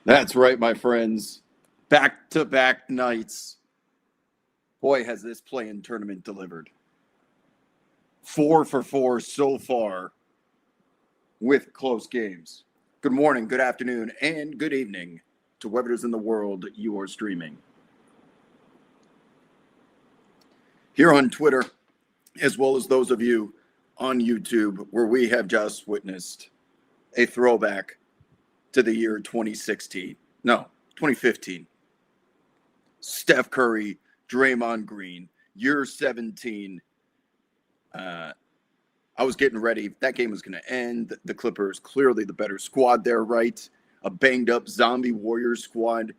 That's right, my friends. Back-to-back nights. Boy, has this play-in tournament delivered. 4 for 4 so far with close games. Good morning, good afternoon, and good evening to whoever it is in the world you are streaming. Here on Twitter, as well as those of you on YouTube, where we have just witnessed a throwback to the year 2016. No, 2015. Steph Curry, Draymond Green, year 17. I was getting ready. That game was going to end. The Clippers, clearly the better squad there, right? A banged up zombie Warriors squad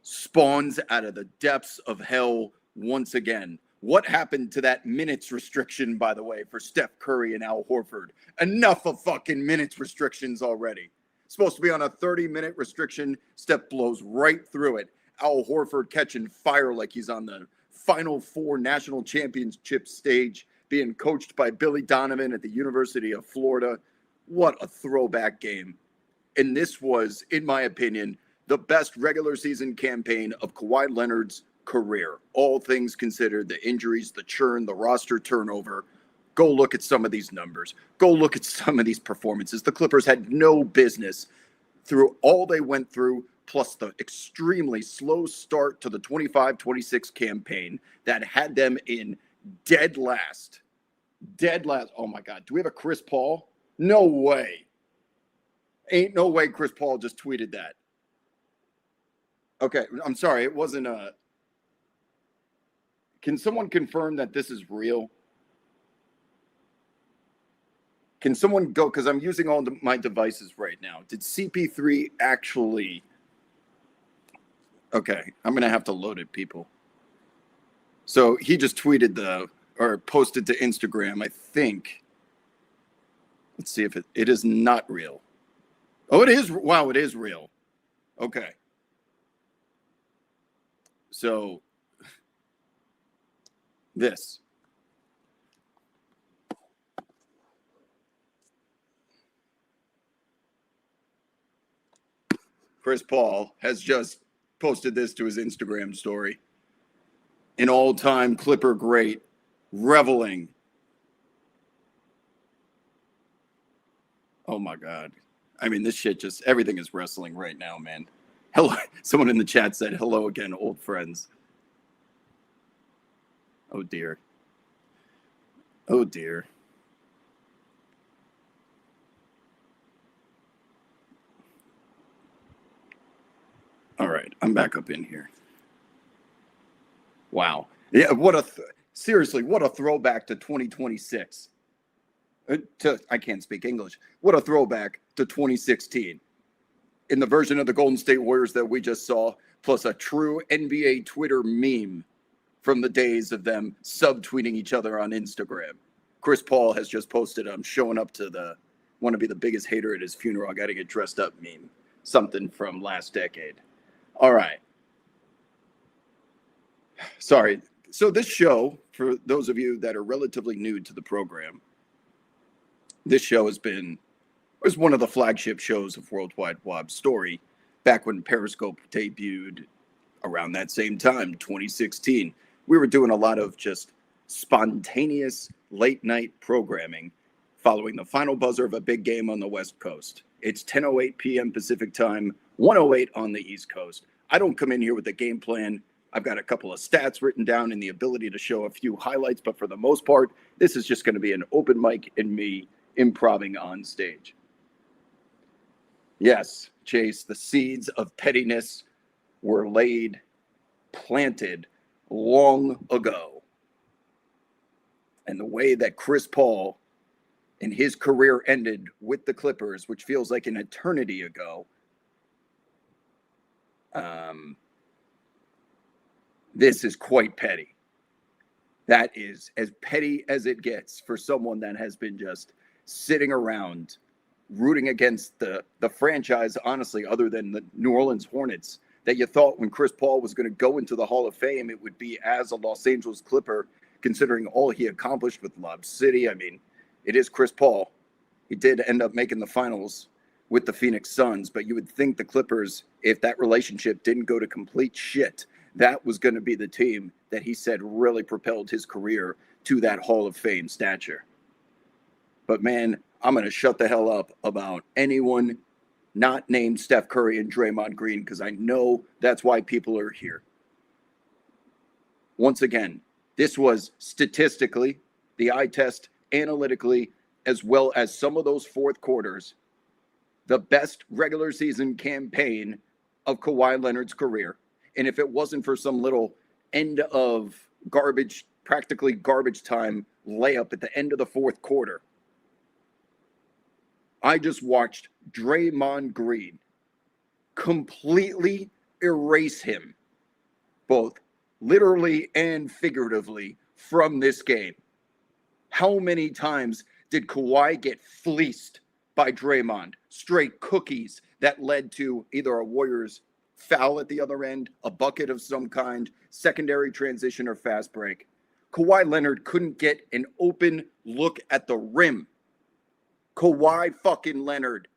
spawns out of the depths of hell once again. What happened to that minutes restriction, by the way, for Steph Curry and Al Horford? Enough of fucking minutes restrictions already. Supposed to be on a 30-minute restriction. Steph blows right through it. Al Horford catching fire like he's on the Final Four national championship stage, being coached by Billy Donovan at the University of Florida. What a throwback game. And this was, in my opinion, the best regular season campaign of Kawhi Leonard's career. All things considered, the injuries, the churn, the roster turnover. Go look at some of these numbers. Go look at some of these performances. The Clippers had no business through all they went through, plus the extremely slow start to the 25-26 campaign that had them in dead last. Dead last. Oh, my God. Do we have a Chris Paul? No way. Ain't no way Chris Paul just tweeted that. Okay, I'm sorry. It wasn't a... Can someone confirm that this is real? Can someone go, because I'm using all my devices right now. Did CP3 actually... Okay, I'm going to have to load it, people. So he just tweeted or posted to Instagram, I think. Let's see if it is not real. Oh, it is. Wow, it is real. Okay. So this. Chris Paul has just posted this to his Instagram story. An all-time Clipper great, reveling. Oh, my God. I mean, this shit just, everything is wrestling right now, man. Hello. Someone in the chat said, hello again, old friends. Oh, dear. Oh, dear. All right, I'm back up in here. Wow. Yeah, seriously, what a throwback to 2026. I can't speak English. What a throwback to 2016. In the version of the Golden State Warriors that we just saw, plus a true NBA Twitter meme from the days of them subtweeting each other on Instagram. Chris Paul has just posted, I'm showing up to want to be the biggest hater at his funeral. I got to get dressed up meme. Something from last decade. All right. Sorry. So this show, for those of you that are relatively new to the program, this show was one of the flagship shows of Worldwide Wob's story back when Periscope debuted around that same time, 2016. We were doing a lot of just spontaneous late night programming following the final buzzer of a big game on the West Coast. It's 10:08 p.m. Pacific time, 1:08 on the East Coast. I don't come in here with a game plan. I've got a couple of stats written down and the ability to show a few highlights, but for the most part, this is just going to be an open mic and me improving on stage. Yes, Chase, the seeds of pettiness were planted long ago. And the way that Chris Paul and his career ended with the Clippers, which feels like an eternity ago, this is quite petty. That is as petty as it gets for someone that has been just sitting around rooting against the franchise, honestly, other than the New Orleans Hornets, that you thought when Chris Paul was going to go into the Hall of Fame, it would be as a Los Angeles Clipper, considering all he accomplished with Lob City. I mean, it is Chris Paul. He did end up making the finals with the Phoenix Suns, but you would think the Clippers, if that relationship didn't go to complete shit, that was going to be the team that he said really propelled his career to that Hall of Fame stature. But man, I'm going to shut the hell up about anyone not named Steph Curry and Draymond Green, because I know that's why people are here. Once again, this was statistically, the eye test, analytically, as well as some of those fourth quarters, the best regular season campaign of Kawhi Leonard's career. And if it wasn't for some little end of garbage, practically garbage time layup at the end of the fourth quarter, I just watched Draymond Green completely erase him, both literally and figuratively, from this game. How many times did Kawhi get fleeced by Draymond? Straight cookies that led to either a Warriors foul at the other end, a bucket of some kind, secondary transition, or fast break. Kawhi Leonard couldn't get an open look at the rim. Kawhi fucking Leonard,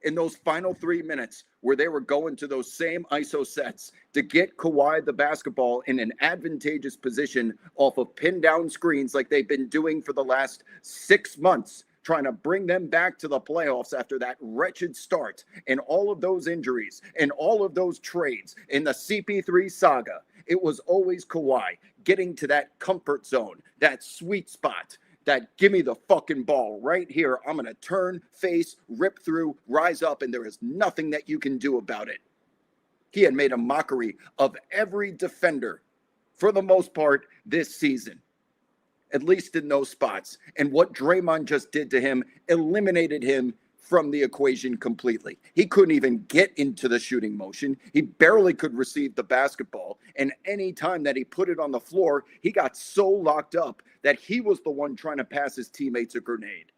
in those final 3 minutes where they were going to those same ISO sets to get Kawhi the basketball in an advantageous position off of pin down screens like they've been doing for the last 6 months, trying to bring them back to the playoffs after that wretched start and all of those injuries and all of those trades in the CP3 saga. It was always Kawhi getting to that comfort zone, that sweet spot, that give me the fucking ball right here. I'm going to turn, face, rip through, rise up, and there is nothing that you can do about it. He had made a mockery of every defender for the most part this season, at least in those spots. And what Draymond just did to him eliminated him from the equation completely. He couldn't even get into the shooting motion. He barely could receive the basketball. And any time that he put it on the floor, he got so locked up that he was the one trying to pass his teammates a grenade.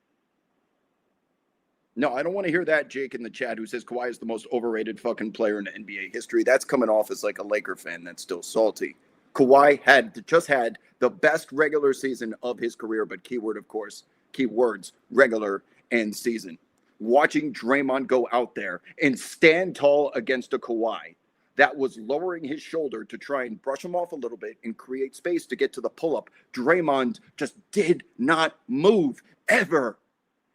No, I don't want to hear that, Jake in the chat, who says Kawhi is the most overrated fucking player in NBA history. That's coming off as like a Laker fan that's still salty. Kawhi just had the best regular season of his career, but keyword, of course, keywords, regular and season. Watching Draymond go out there and stand tall against a Kawhi that was lowering his shoulder to try and brush him off a little bit and create space to get to the pull-up. Draymond just did not move ever.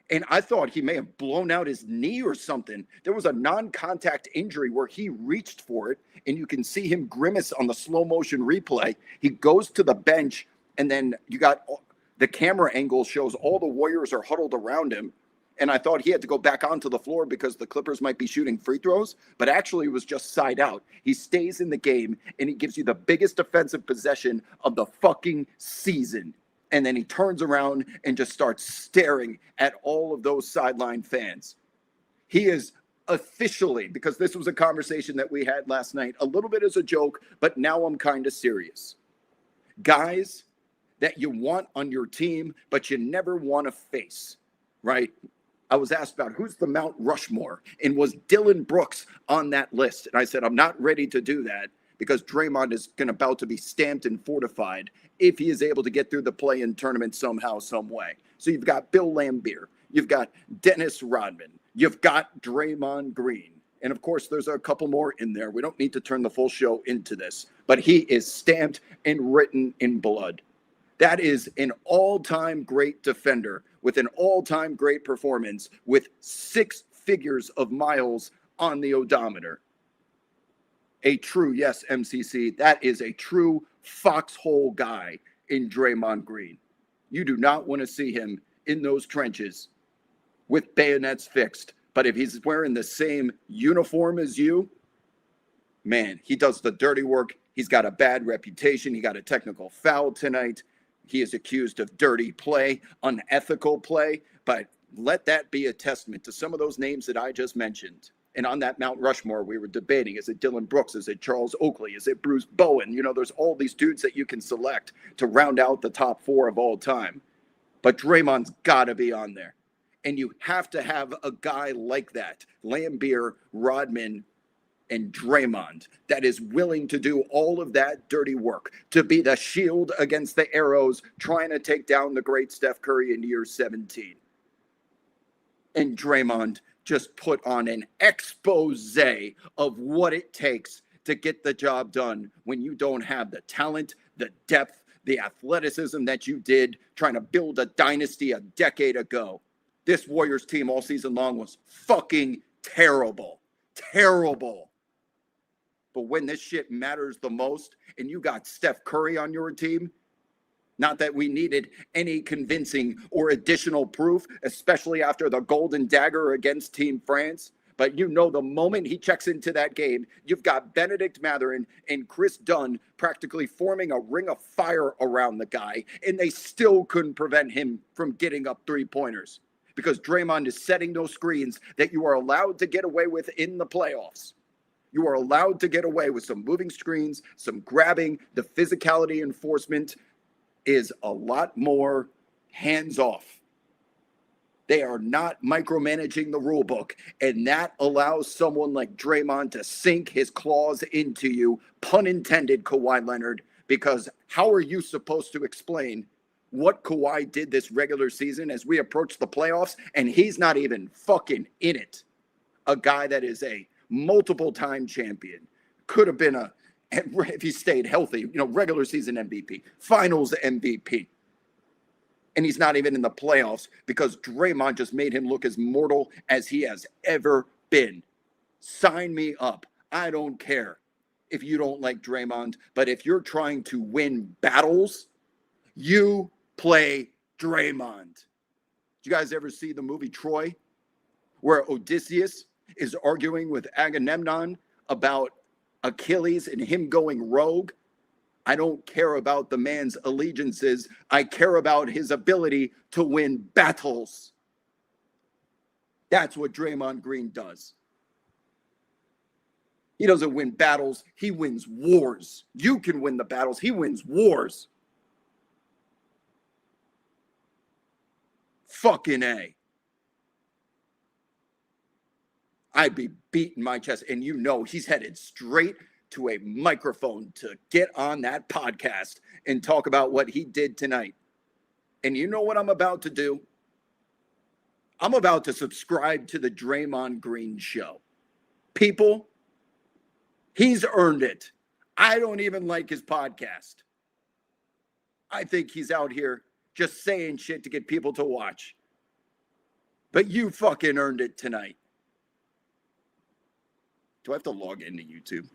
And I thought he may have blown out his knee or something. There was a non-contact injury where he reached for it, and you can see him grimace on the slow motion replay. He goes to the bench, and then you got the camera angle shows all the Warriors are huddled around him. And I thought he had to go back onto the floor because the Clippers might be shooting free throws, but actually it was just side out. He stays in the game, and he gives you the biggest defensive possession of the fucking season. And then he turns around and just starts staring at all of those sideline fans. He is officially, because this was a conversation that we had last night, a little bit as a joke, but now I'm kind of serious. Guys that you want on your team, but you never want to face, right? I was asked about who's the Mount Rushmore, and was Dylan Brooks on that list? And I said, I'm not ready to do that because Draymond is about to be stamped and fortified if he is able to get through the play-in tournament somehow, some way. So you've got Bill Laimbeer, you've got Dennis Rodman, you've got Draymond Green. And of course, there's a couple more in there. We don't need to turn the full show into this, but he is stamped and written in blood. That is an all-time great defender with an all-time great performance with 6 figures of miles on the odometer. A true, yes, MCC, that is a true foxhole guy in Draymond Green. You do not want to see him in those trenches with bayonets fixed. But if he's wearing the same uniform as you, man, he does the dirty work. He's got a bad reputation. He got a technical foul tonight. He is accused of dirty play, unethical play, but let that be a testament to some of those names that I just mentioned. And on that Mount Rushmore, we were debating, is it Dylan Brooks? Is it Charles Oakley? Is it Bruce Bowen? You know, there's all these dudes that you can select to round out the top 4 of all time. But Draymond's got to be on there. And you have to have a guy like that, Laimbeer, Rodman, and Draymond, that is willing to do all of that dirty work, to be the shield against the arrows, trying to take down the great Steph Curry in year 17. And Draymond just put on an expose of what it takes to get the job done when you don't have the talent, the depth, the athleticism that you did trying to build a dynasty a decade ago. This Warriors team all season long was fucking terrible. Terrible. But when this shit matters the most and you got Steph Curry on your team, not that we needed any convincing or additional proof, especially after the golden dagger against Team France. But you know, the moment he checks into that game, you've got Benedict Mathurin and Chris Dunn practically forming a ring of fire around the guy, and they still couldn't prevent him from getting up three-pointers because Draymond is setting those screens that you are allowed to get away with in the playoffs. You are allowed to get away with some moving screens, some grabbing. The physicality enforcement is a lot more hands-off. They are not micromanaging the rule book, and that allows someone like Draymond to sink his claws into you, pun intended, Kawhi Leonard, because how are you supposed to explain what Kawhi did this regular season as we approach the playoffs, and he's not even fucking in it? A guy that is a multiple-time champion, could have been if he stayed healthy, regular season MVP, finals MVP. And he's not even in the playoffs because Draymond just made him look as mortal as he has ever been. Sign me up. I don't care if you don't like Draymond, but if you're trying to win battles, you play Draymond. Did you guys ever see the movie Troy, where Odysseus is arguing with Agamemnon about Achilles and him going rogue? I don't care about the man's allegiances. I care about his ability to win battles. That's what Draymond Green does. He doesn't win battles. He wins wars. You can win the battles. He wins wars. Fucking A. I'd be beating my chest. And he's headed straight to a microphone to get on that podcast and talk about what he did tonight. And you know what I'm about to do? I'm about to subscribe to the Draymond Green show. People, he's earned it. I don't even like his podcast. I think he's out here just saying shit to get people to watch. But you fucking earned it tonight. Do I have to log into YouTube?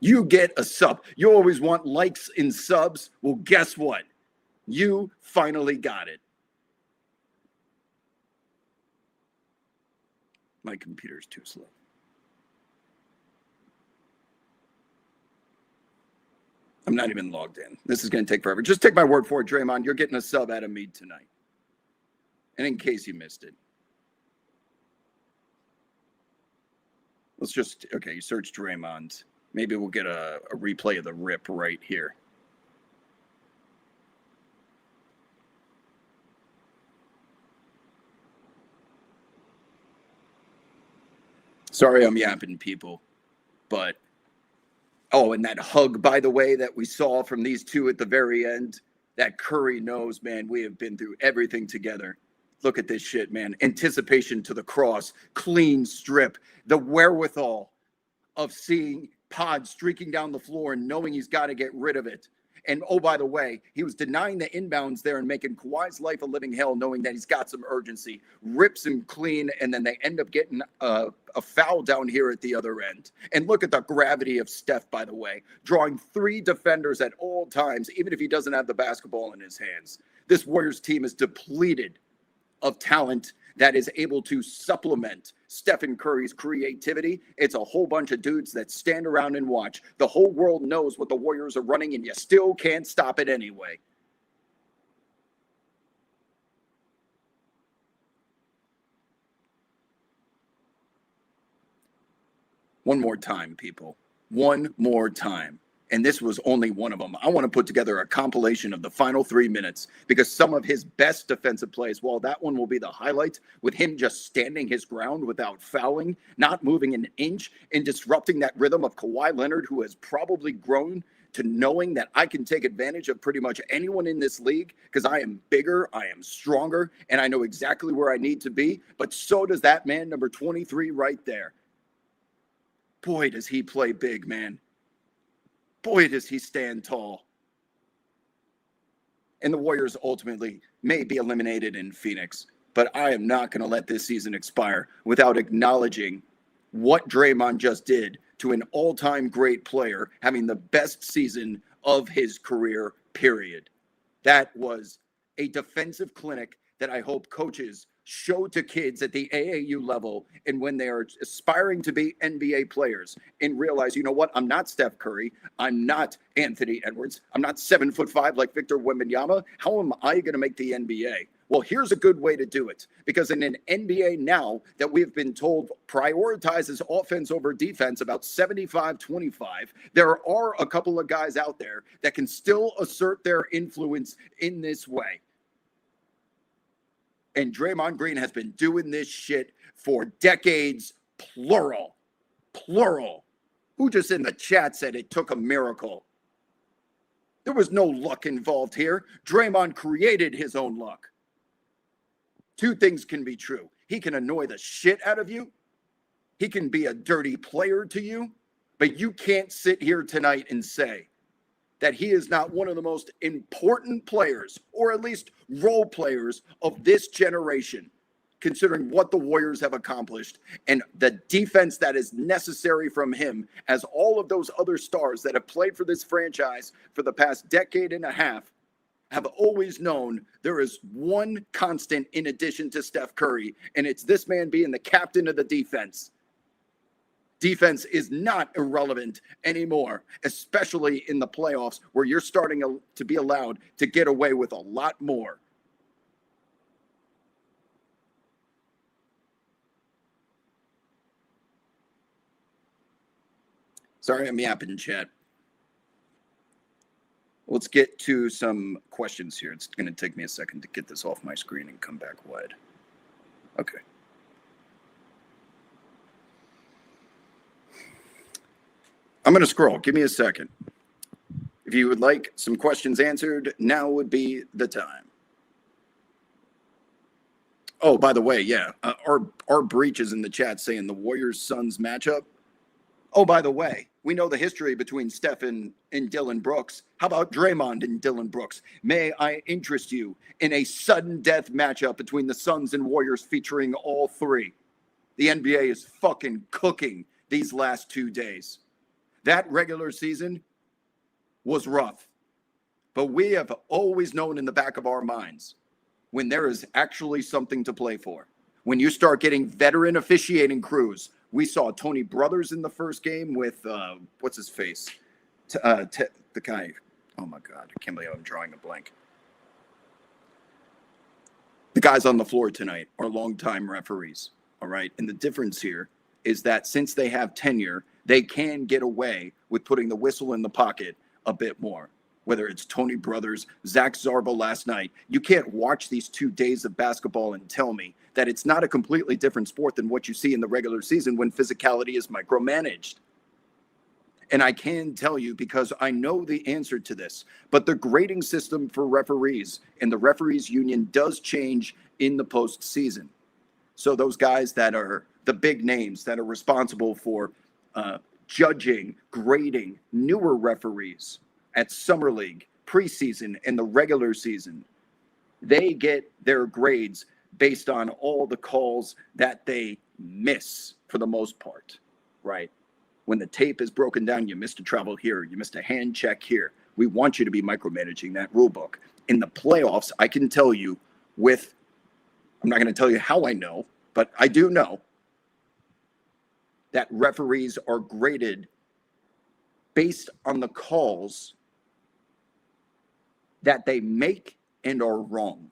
You get a sub. You always want likes and subs. Well, guess what? You finally got it. My computer's too slow. I'm not even logged in. This is going to take forever. Just take my word for it, Draymond. You're getting a sub out of me tonight. And in case you missed it. You search Draymond. Maybe we'll get a replay of the rip right here. Sorry I'm yapping, people. But, and that hug, by the way, that we saw from these two at the very end, that Curry knows, man, we have been through everything together. Look at this shit, man. Anticipation to the cross, clean strip, the wherewithal of seeing Pod streaking down the floor and knowing he's got to get rid of it. And oh, by the way, he was denying the inbounds there and making Kawhi's life a living hell, knowing that he's got some urgency, rips him clean, and then they end up getting a foul down here at the other end. And look at the gravity of Steph, by the way, drawing 3 defenders at all times, even if he doesn't have the basketball in his hands. This Warriors team is depleted of talent that is able to supplement Stephen Curry's creativity. It's a whole bunch of dudes that stand around and watch. The whole world knows what the Warriors are running, and you still can't stop it anyway. One more time, people. One more time. And this was only one of them. I want to put together a compilation of the final 3 minutes because some of his best defensive plays, well, that one will be the highlight with him just standing his ground without fouling, not moving an inch, and disrupting that rhythm of Kawhi Leonard, who has probably grown to knowing that I can take advantage of pretty much anyone in this league because I am bigger, I am stronger, and I know exactly where I need to be. But so does that man, number 23, right there. Boy, does he play big, man. Boy, does he stand tall. And the Warriors ultimately may be eliminated in Phoenix, but I am not going to let this season expire without acknowledging what Draymond just did to an all-time great player having the best season of his career, period. That was a defensive clinic that I hope coaches show to kids at the AAU level and when they are aspiring to be NBA players and realize, you know what, I'm not Steph Curry, I'm not Anthony Edwards, I'm not 7'5" like Victor Wembanyama. How am I going to make the NBA? Well, here's a good way to do it, because in an NBA now that we've been told prioritizes offense over defense about 75-25, there are a couple of guys out there that can still assert their influence in this way. And Draymond Green has been doing this shit for decades, plural. Who just in the chat said it took a miracle? There was no luck involved here. Draymond created his own luck. Two things can be true. He can annoy the shit out of you. He can be a dirty player to you. But you can't sit here tonight and say that he is not one of the most important players, or at least role players of this generation, considering what the Warriors have accomplished and the defense that is necessary from him, as all of those other stars that have played for this franchise for the past decade and a half have always known there is one constant in addition to Steph Curry, and it's this man being the captain of the defense. Defense is not irrelevant anymore, especially in the playoffs where you're starting to be allowed to get away with a lot more. Sorry, I'm yapping, chat. Let's get to some questions here. It's going to take me a second to get this off my screen and come back wide. Okay. I'm going to scroll. Give me a second. If you would like some questions answered, now would be the time. Oh, by the way, yeah, our breach is in the chat saying the Warriors-Suns matchup. Oh, by the way, we know the history between Steph and Dillon Brooks. How about Draymond and Dillon Brooks? May I interest you in a sudden death matchup between the Suns and Warriors featuring all three? The NBA is fucking cooking these last 2 days. That regular season was rough, but we have always known in the back of our minds when there is actually something to play for. When you start getting veteran officiating crews, we saw Tony Brothers in the first game with, what's his face? The guy, oh my God, I can't believe I'm drawing a blank. The guys on the floor tonight are longtime referees, all right? And the difference here is that since they have tenure, they can get away with putting the whistle in the pocket a bit more. Whether it's Tony Brothers, Zach Zarba last night, you can't watch these 2 days of basketball and tell me that it's not a completely different sport than what you see in the regular season when physicality is micromanaged. And I can tell you because I know the answer to this, but the grading system for referees and the referees union does change in the postseason. So those guys that are the big names that are responsible for judging, grading newer referees at Summer League, preseason, and the regular season, they get their grades based on all the calls that they miss for the most part, right? When the tape is broken down, you missed a travel here, you missed a hand check here. We want you to be micromanaging that rule book. In the playoffs, I can tell you I'm not going to tell you how I know, but I do know that referees are graded based on the calls that they make and are wrong.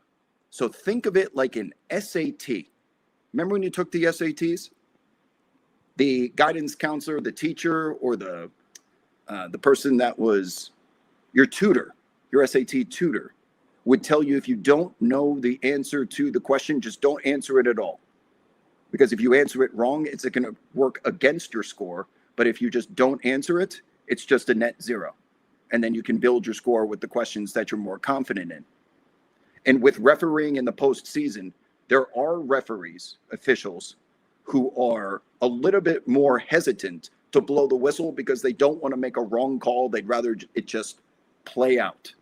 So think of it like an SAT. Remember when you took the SATs? The guidance counselor, the teacher, or the person that was your tutor, your SAT tutor, would tell you if you don't know the answer to the question, just don't answer it at all. Because if you answer it wrong, it's going to work against your score. But if you just don't answer it, it's just a net zero. And then you can build your score with the questions that you're more confident in. And with refereeing in the postseason, there are referees, officials, who are a little bit more hesitant to blow the whistle because they don't want to make a wrong call. They'd rather it just play out.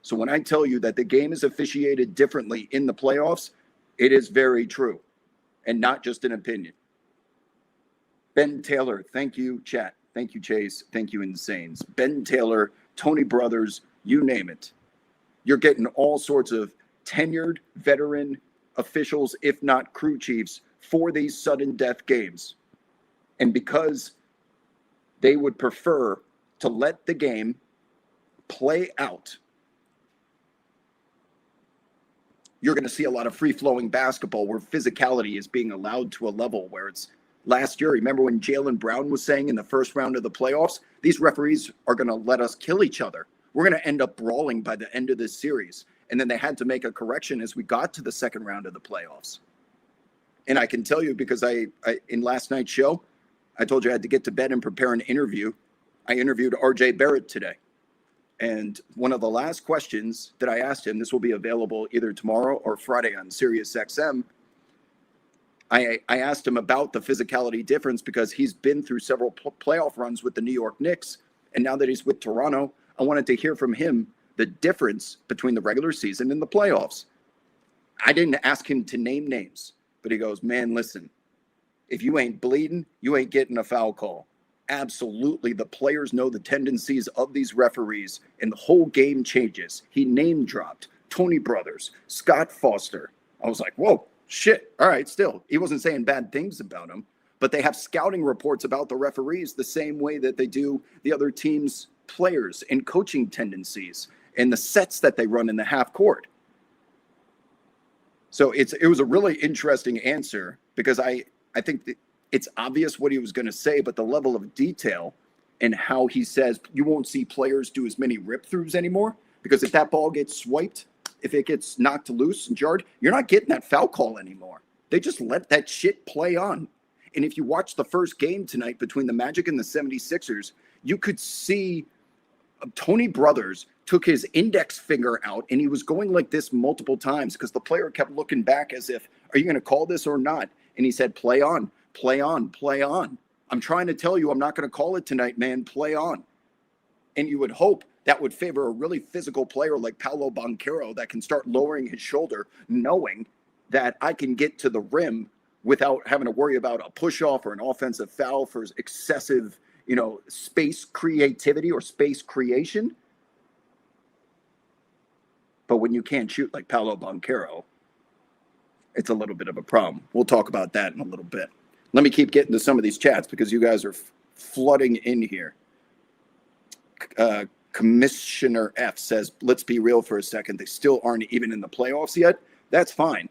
So when I tell you that the game is officiated differently in the playoffs, it is very true and not just an opinion. Ben Taylor, thank you, chat. Thank you, Chase. Thank you, Insanes. Ben Taylor, Tony Brothers, you name it. You're getting all sorts of tenured veteran officials, if not crew chiefs, for these sudden death games. And because they would prefer to let the game play out, you're going to see a lot of free-flowing basketball where physicality is being allowed to a level where it's last year. Remember when Jaylen Brown was saying in the first round of the playoffs, these referees are going to let us kill each other. We're going to end up brawling by the end of this series. And then they had to make a correction as we got to the second round of the playoffs. And I can tell you because I in last night's show, I told you I had to get to bed and prepare an interview. I interviewed RJ Barrett today. And one of the last questions that I asked him, this will be available either tomorrow or Friday on SiriusXM. I asked him about the physicality difference because he's been through several playoff runs with the New York Knicks. And now that he's with Toronto, I wanted to hear from him the difference between the regular season and the playoffs. I didn't ask him to name names, but he goes, man, listen, if you ain't bleeding, you ain't getting a foul call. Absolutely. The players know the tendencies of these referees and the whole game changes. He name dropped Tony Brothers, Scott Foster. I was like, whoa, shit. All right. Still, he wasn't saying bad things about him, but they have scouting reports about the referees the same way that they do the other team's players and coaching tendencies and the sets that they run in the half court. So it was a really interesting answer because I think that it's obvious what he was going to say, but the level of detail and how he says you won't see players do as many rip-throughs anymore because if that ball gets swiped, if it gets knocked loose and jarred, you're not getting that foul call anymore. They just let that shit play on. And if you watch the first game tonight between the Magic and the 76ers, you could see Tony Brothers took his index finger out and he was going like this multiple times because the player kept looking back as if, are you going to call this or not? And he said, play on, play on, play on. I'm trying to tell you, I'm not going to call it tonight, man. Play on. And you would hope that would favor a really physical player like Paolo Banchero that can start lowering his shoulder, knowing that I can get to the rim without having to worry about a push-off or an offensive foul for excessive, space creativity or space creation. But when you can't shoot like Paolo Banchero, it's a little bit of a problem. We'll talk about that in a little bit. Let me keep getting to some of these chats because you guys are flooding in here. Commissioner F says, let's be real for a second. They still aren't even in the playoffs yet. That's fine.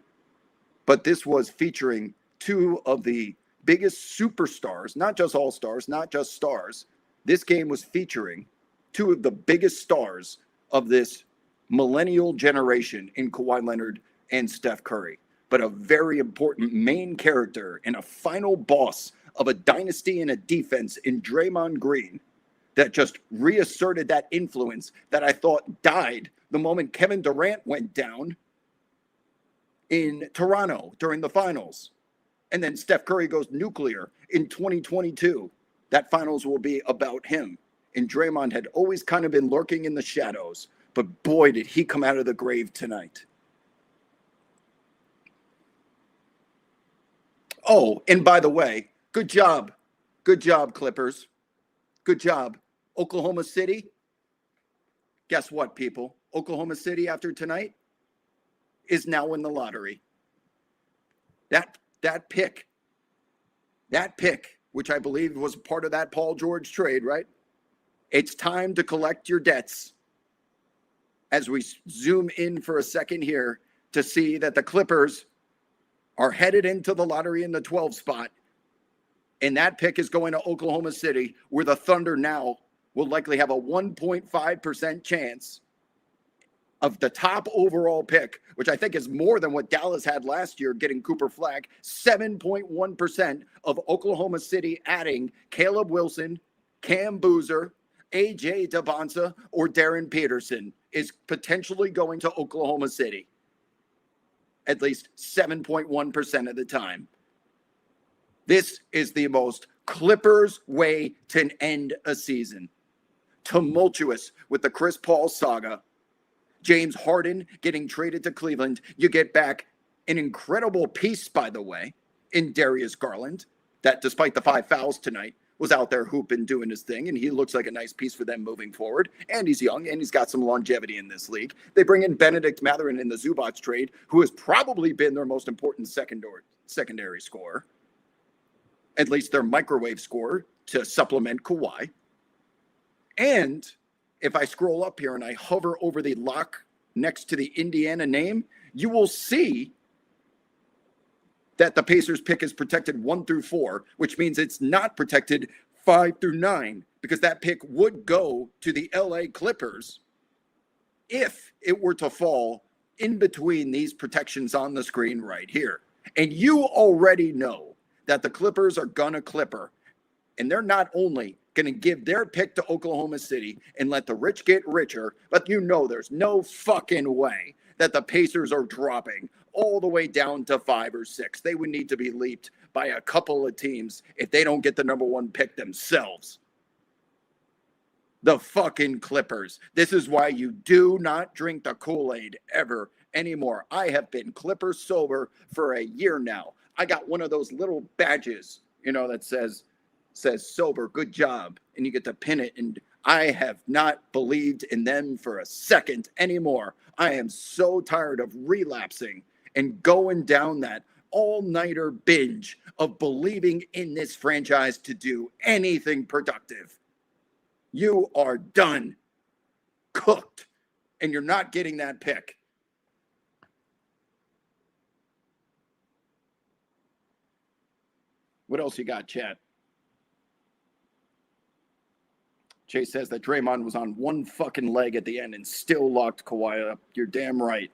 But this was featuring two of the biggest superstars, not just all-stars, not just stars. This game was featuring two of the biggest stars of this millennial generation in Kawhi Leonard and Steph Curry, but a very important main character and a final boss of a dynasty and a defense in Draymond Green that just reasserted that influence that I thought died the moment Kevin Durant went down in Toronto during the finals. And then Steph Curry goes nuclear in 2022. That finals will be about him. And Draymond had always kind of been lurking in the shadows, but boy, did he come out of the grave tonight. Oh, and by the way, good job. Good job, Clippers. Good job. Oklahoma City. Guess what, people? Oklahoma City after tonight is now in the lottery. That pick, which I believe was part of that Paul George trade, right? It's time to collect your debts. As we zoom in for a second here to see that the Clippers are headed into the lottery in the 12 spot. And that pick is going to Oklahoma City, where the Thunder now will likely have a 1.5% chance of the top overall pick, which I think is more than what Dallas had last year, getting Cooper Flagg. 7.1% of Oklahoma City adding Caleb Wilson, Cam Boozer, AJ Debonsa or Darren Peterson is potentially going to Oklahoma City. At least 7.1% of the time. This is the most Clippers way to end a season. Tumultuous with the Chris Paul saga. James Harden getting traded to Cleveland. You get back an incredible piece, by the way, in Darius Garland, that despite the 5 fouls tonight, was out there hooping, doing his thing, and he looks like a nice piece for them moving forward. And he's young, and he's got some longevity in this league. They bring in Benedict Mathurin in the Zubac trade, who has probably been their most important secondary scorer, at least their microwave scorer, to supplement Kawhi. And if I scroll up here and I hover over the lock next to the Indiana name, you will see that the Pacers pick is protected 1 through 4, which means it's not protected 5 through 9, because that pick would go to the LA Clippers if it were to fall in between these protections on the screen right here. And you already know that the Clippers are gonna Clipper, and they're not only going to give their pick to Oklahoma City and let the rich get richer, but you know there's no fucking way that the Pacers are dropping all the way down to 5 or 6. They would need to be leaped by a couple of teams if they don't get the number 1 pick themselves. The fucking Clippers. This is why you do not drink the Kool-Aid ever anymore. I have been Clipper sober for a year now. I got one of those little badges, that says sober, good job, and you get to pin it, and I have not believed in them for a second anymore. I am so tired of relapsing and going down that all-nighter binge of believing in this franchise to do anything productive. You are done, cooked, and you're not getting that pick. What else you got, chat? Chase says that Draymond was on one fucking leg at the end and still locked Kawhi up. You're damn right.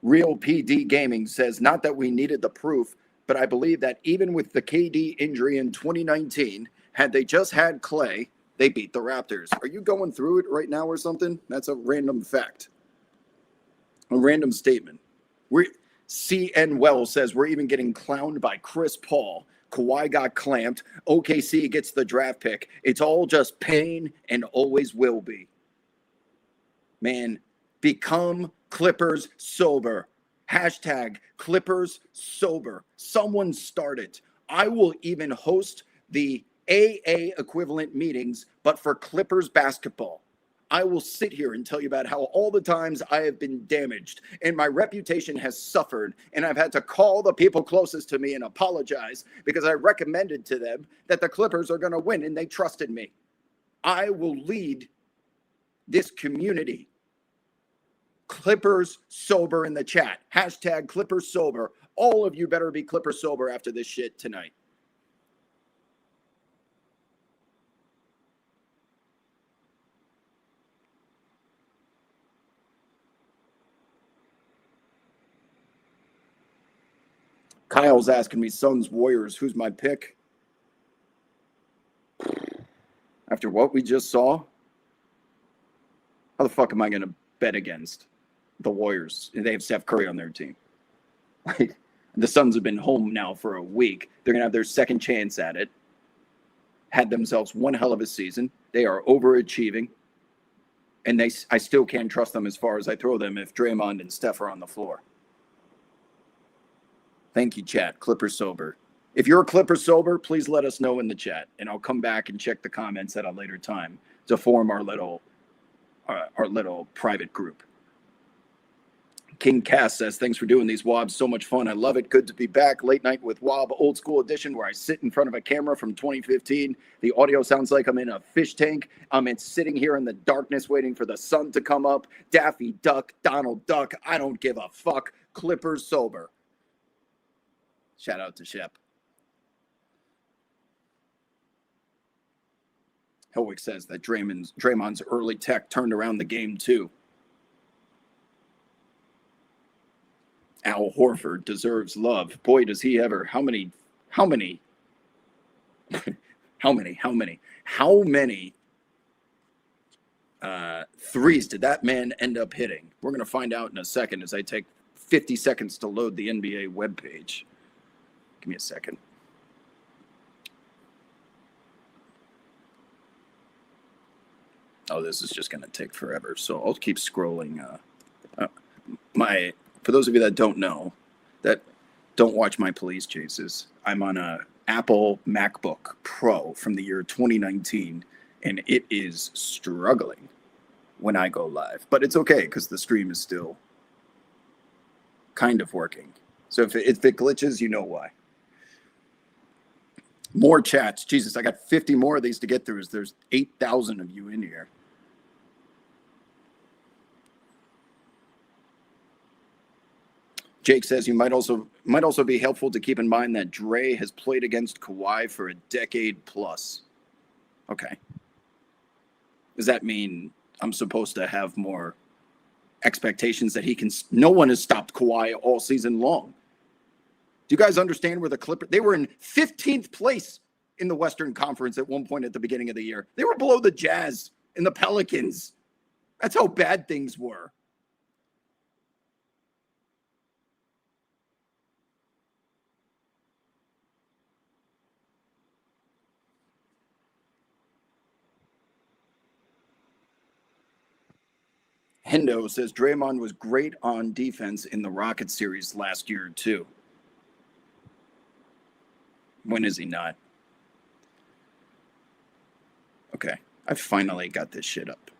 Real PD Gaming says, not that we needed the proof, but I believe that even with the KD injury in 2019, had they just had Clay, they beat the Raptors. Are you going through it right now or something? That's a random fact. A random statement. CN Wells says we're even getting clowned by Chris Paul. Kawhi got clamped. OKC gets the draft pick. It's all just pain and always will be. Man, become Clippers sober. Hashtag Clippers sober. Someone start it. I will even host the AA equivalent meetings, but for Clippers basketball. I will sit here and tell you about how all the times I have been damaged and my reputation has suffered, and I've had to call the people closest to me and apologize because I recommended to them that the Clippers are going to win and they trusted me. I will lead this community. Clippers sober in the chat. Hashtag Clippers sober. All of you better be Clippers sober after this shit tonight. Kyle's asking me, Suns, Warriors, who's my pick? After what we just saw, how the fuck am I going to bet against the Warriors? They have Steph Curry on their team. The Suns have been home now for a week. They're going to have their second chance at it. Had themselves one hell of a season. They are overachieving. And I still can't trust them as far as I throw them if Draymond and Steph are on the floor. Thank you, chat. Clipper sober. If you're a Clipper sober, please let us know in the chat, and I'll come back and check the comments at a later time to form our little private group. King Cass says, thanks for doing these, Wob. So much fun. I love it. Good to be back. Late night with Wob, old school edition, where I sit in front of a camera from 2015. The audio sounds like I'm in a fish tank. I'm sitting here in the darkness waiting for the sun to come up. Daffy Duck, Donald Duck. I don't give a fuck. Clippers sober. Shout out to Shep. Helwig says that Draymond's early tech turned around the game too. Al Horford deserves love. Boy, does he ever. How many How many threes did that man end up hitting? We're going to find out in a second as I take 50 seconds to load the NBA webpage. Give me a second. Oh, this is just going to take forever. So I'll keep scrolling. For those of you that don't know, that don't watch my police chases, I'm on a Apple MacBook Pro from the year 2019, and it is struggling when I go live. But it's okay because the stream is still kind of working. So if it glitches, you know why. More chats. Jesus, I got 50 more of these to get through. There's 8,000 of you in here. Jake says you might also be helpful to keep in mind that Dre has played against Kawhi for a decade plus. Okay. Does that mean I'm supposed to have more expectations that he can? No one has stopped Kawhi all season long. Do you guys understand where the Clippers? They were in 15th place in the Western Conference at one point at the beginning of the year. They were below the Jazz and the Pelicans. That's how bad things were. Hendo says Draymond was great on defense in the Rocket series last year, too. When is he not? Okay, I finally got this shit up.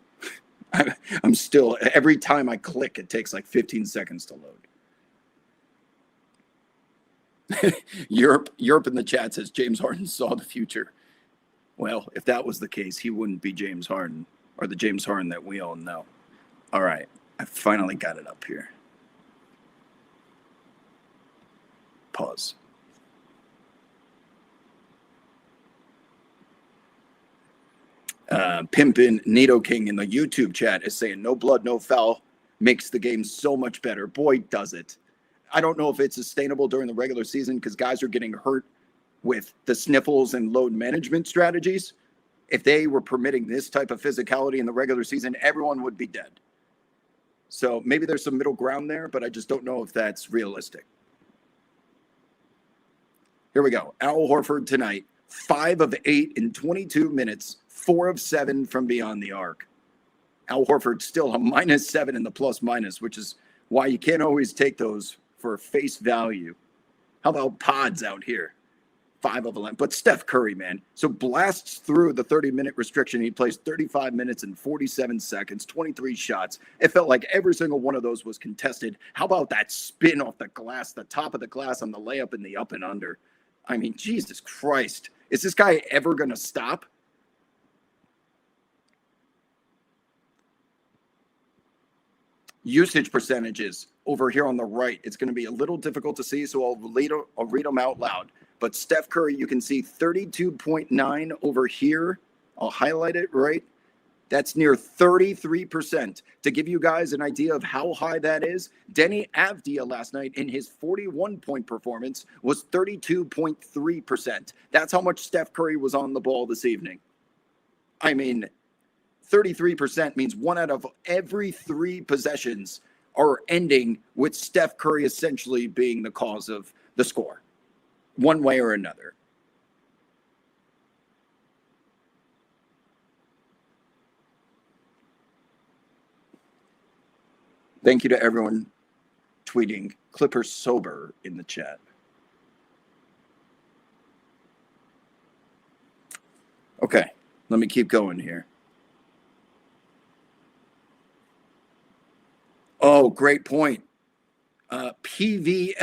I'm still, every time I click, it takes like 15 seconds to load. Europe in the chat says James Harden saw the future. Well, if that was the case, he wouldn't be James Harden, or the James Harden that we all know. All right, I finally got it up here. Pause. Pimpin' Nito King in the YouTube chat is saying no blood, no foul makes the game so much better. Boy, does it. I don't know if it's sustainable during the regular season because guys are getting hurt with the sniffles and load management strategies. If they were permitting this type of physicality in the regular season, everyone would be dead. So maybe there's some middle ground there, but I just don't know if that's realistic. Here we go. Al Horford tonight, 5 of 8 in 22 minutes, 4 of 7 from beyond the arc. Al Horford still a -7 in the plus minus, which is why you can't always take those for face value. How about Pods out here? 5 of 11. But Steph Curry, man, so blasts through the 30-minute restriction. He plays 35 minutes and 47 seconds, 23 shots. It felt like every single one of those was contested. How about that spin off the glass, the top of the glass on the layup and the up and under? I mean, Jesus Christ. Is this guy ever going to stop? Usage percentages over here on the right. It's going to be a little difficult to see, so I'll read them out loud. But Steph Curry, you can see 32.9 over here. I'll highlight it, right? That's near 33%. To give you guys an idea of how high that is, Denny Avdia last night in his 41-point performance was 32.3%. That's how much Steph Curry was on the ball this evening. I mean, 33% means 1 out of every 3 possessions are ending with Steph Curry essentially being the cause of the score, one way or another. Thank you to everyone tweeting Clippers sober in the chat. Okay, let me keep going here. Oh, great point. PV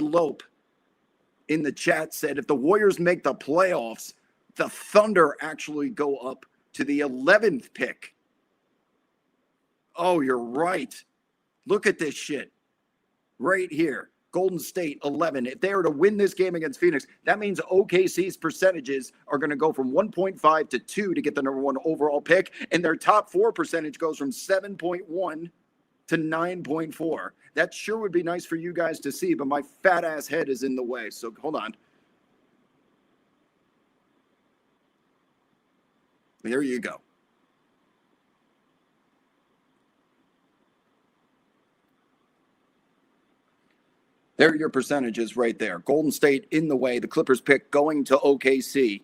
Lope in the chat said if the Warriors make the playoffs, the Thunder actually go up to the 11th pick. Oh, you're right. Look at this shit right here. Golden State 11. If they were to win this game against Phoenix, that means OKC's percentages are going to go from 1.5 to 2 to get the number 1 overall pick. And their top 4 percentage goes from 7.1 to 9.4. That sure would be nice for you guys to see, but my fat ass head is in the way. So hold on. There you go. There are your percentages right there. Golden State in the way. The Clippers pick going to OKC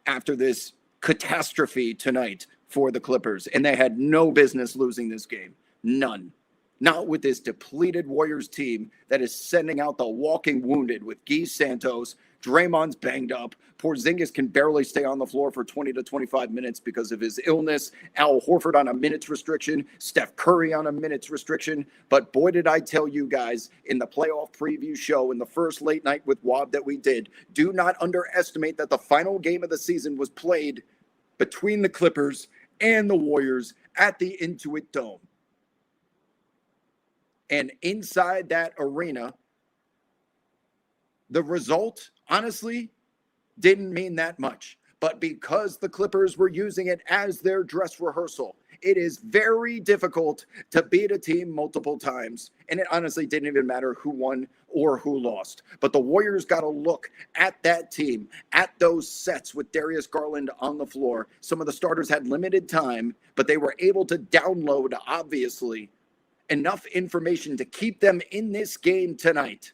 after this catastrophe tonight for the Clippers. And they had no business losing this game. None. Not with this depleted Warriors team that is sending out the walking wounded with Guy Santos. Draymond's banged up. Porzingis can barely stay on the floor for 20 to 25 minutes because of his illness. Al Horford on a minutes restriction. Steph Curry on a minutes restriction. But boy, did I tell you guys in the playoff preview show in the first late night with Wob that we did, do not underestimate that the final game of the season was played between the Clippers and the Warriors at the Intuit Dome. And inside that arena, the result, honestly, didn't mean that much. But because the Clippers were using it as their dress rehearsal, it is very difficult to beat a team multiple times. And it honestly didn't even matter who won or who lost. But the Warriors got a look at that team, at those sets with Darius Garland on the floor. Some of the starters had limited time, but they were able to download, obviously, enough information to keep them in this game tonight.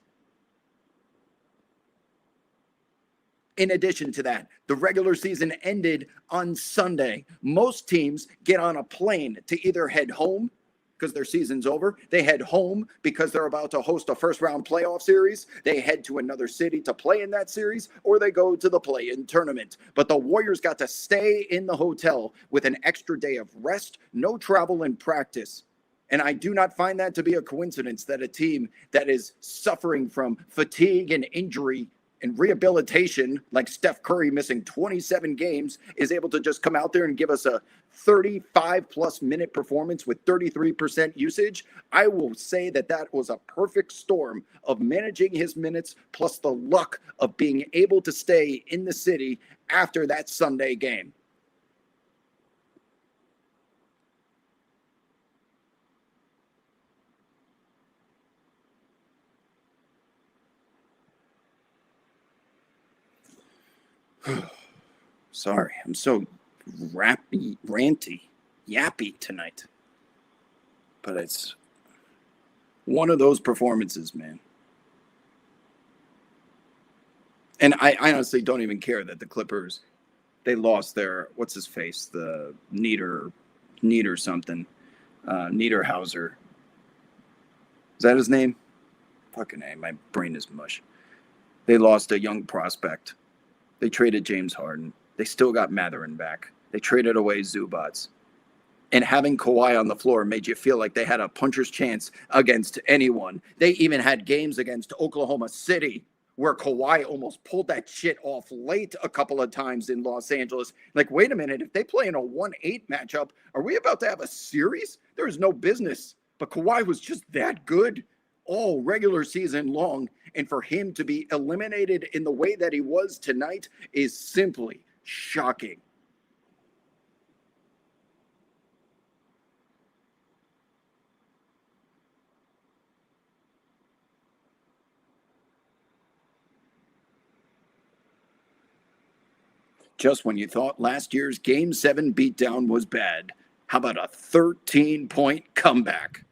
In addition to that, the regular season ended on Sunday. Most teams get on a plane to either head home because their season's over. They head home because they're about to host a first-round playoff series. They head to another city to play in that series, or they go to the play-in tournament. But the Warriors got to stay in the hotel with an extra day of rest, no travel and practice. And I do not find that to be a coincidence that a team that is suffering from fatigue and injury and rehabilitation, like Steph Curry missing 27 games, is able to just come out there and give us a 35-plus minute performance with 33% usage. I will say that that was a perfect storm of managing his minutes plus the luck of being able to stay in the city after that Sunday game. Sorry, I'm so ranty, yappy tonight. But it's one of those performances, man. And I honestly don't even care that the Clippers, they lost their, what's his face, the Niederhauser. Is that his name? Fucking A, my brain is mush. They lost a young prospect. They traded James Harden. They still got Mathurin back. They traded away Zubats. And having Kawhi on the floor made you feel like they had a puncher's chance against anyone. They even had games against Oklahoma City where Kawhi almost pulled that shit off late a couple of times in Los Angeles. Like, wait a minute, if they play in a 1-8 matchup, are we about to have a series? There is no business. But Kawhi was just that good all regular season long. And for him to be eliminated in the way that he was tonight is simply shocking. Just when you thought last year's Game 7 beatdown was bad, how about a 13-point comeback?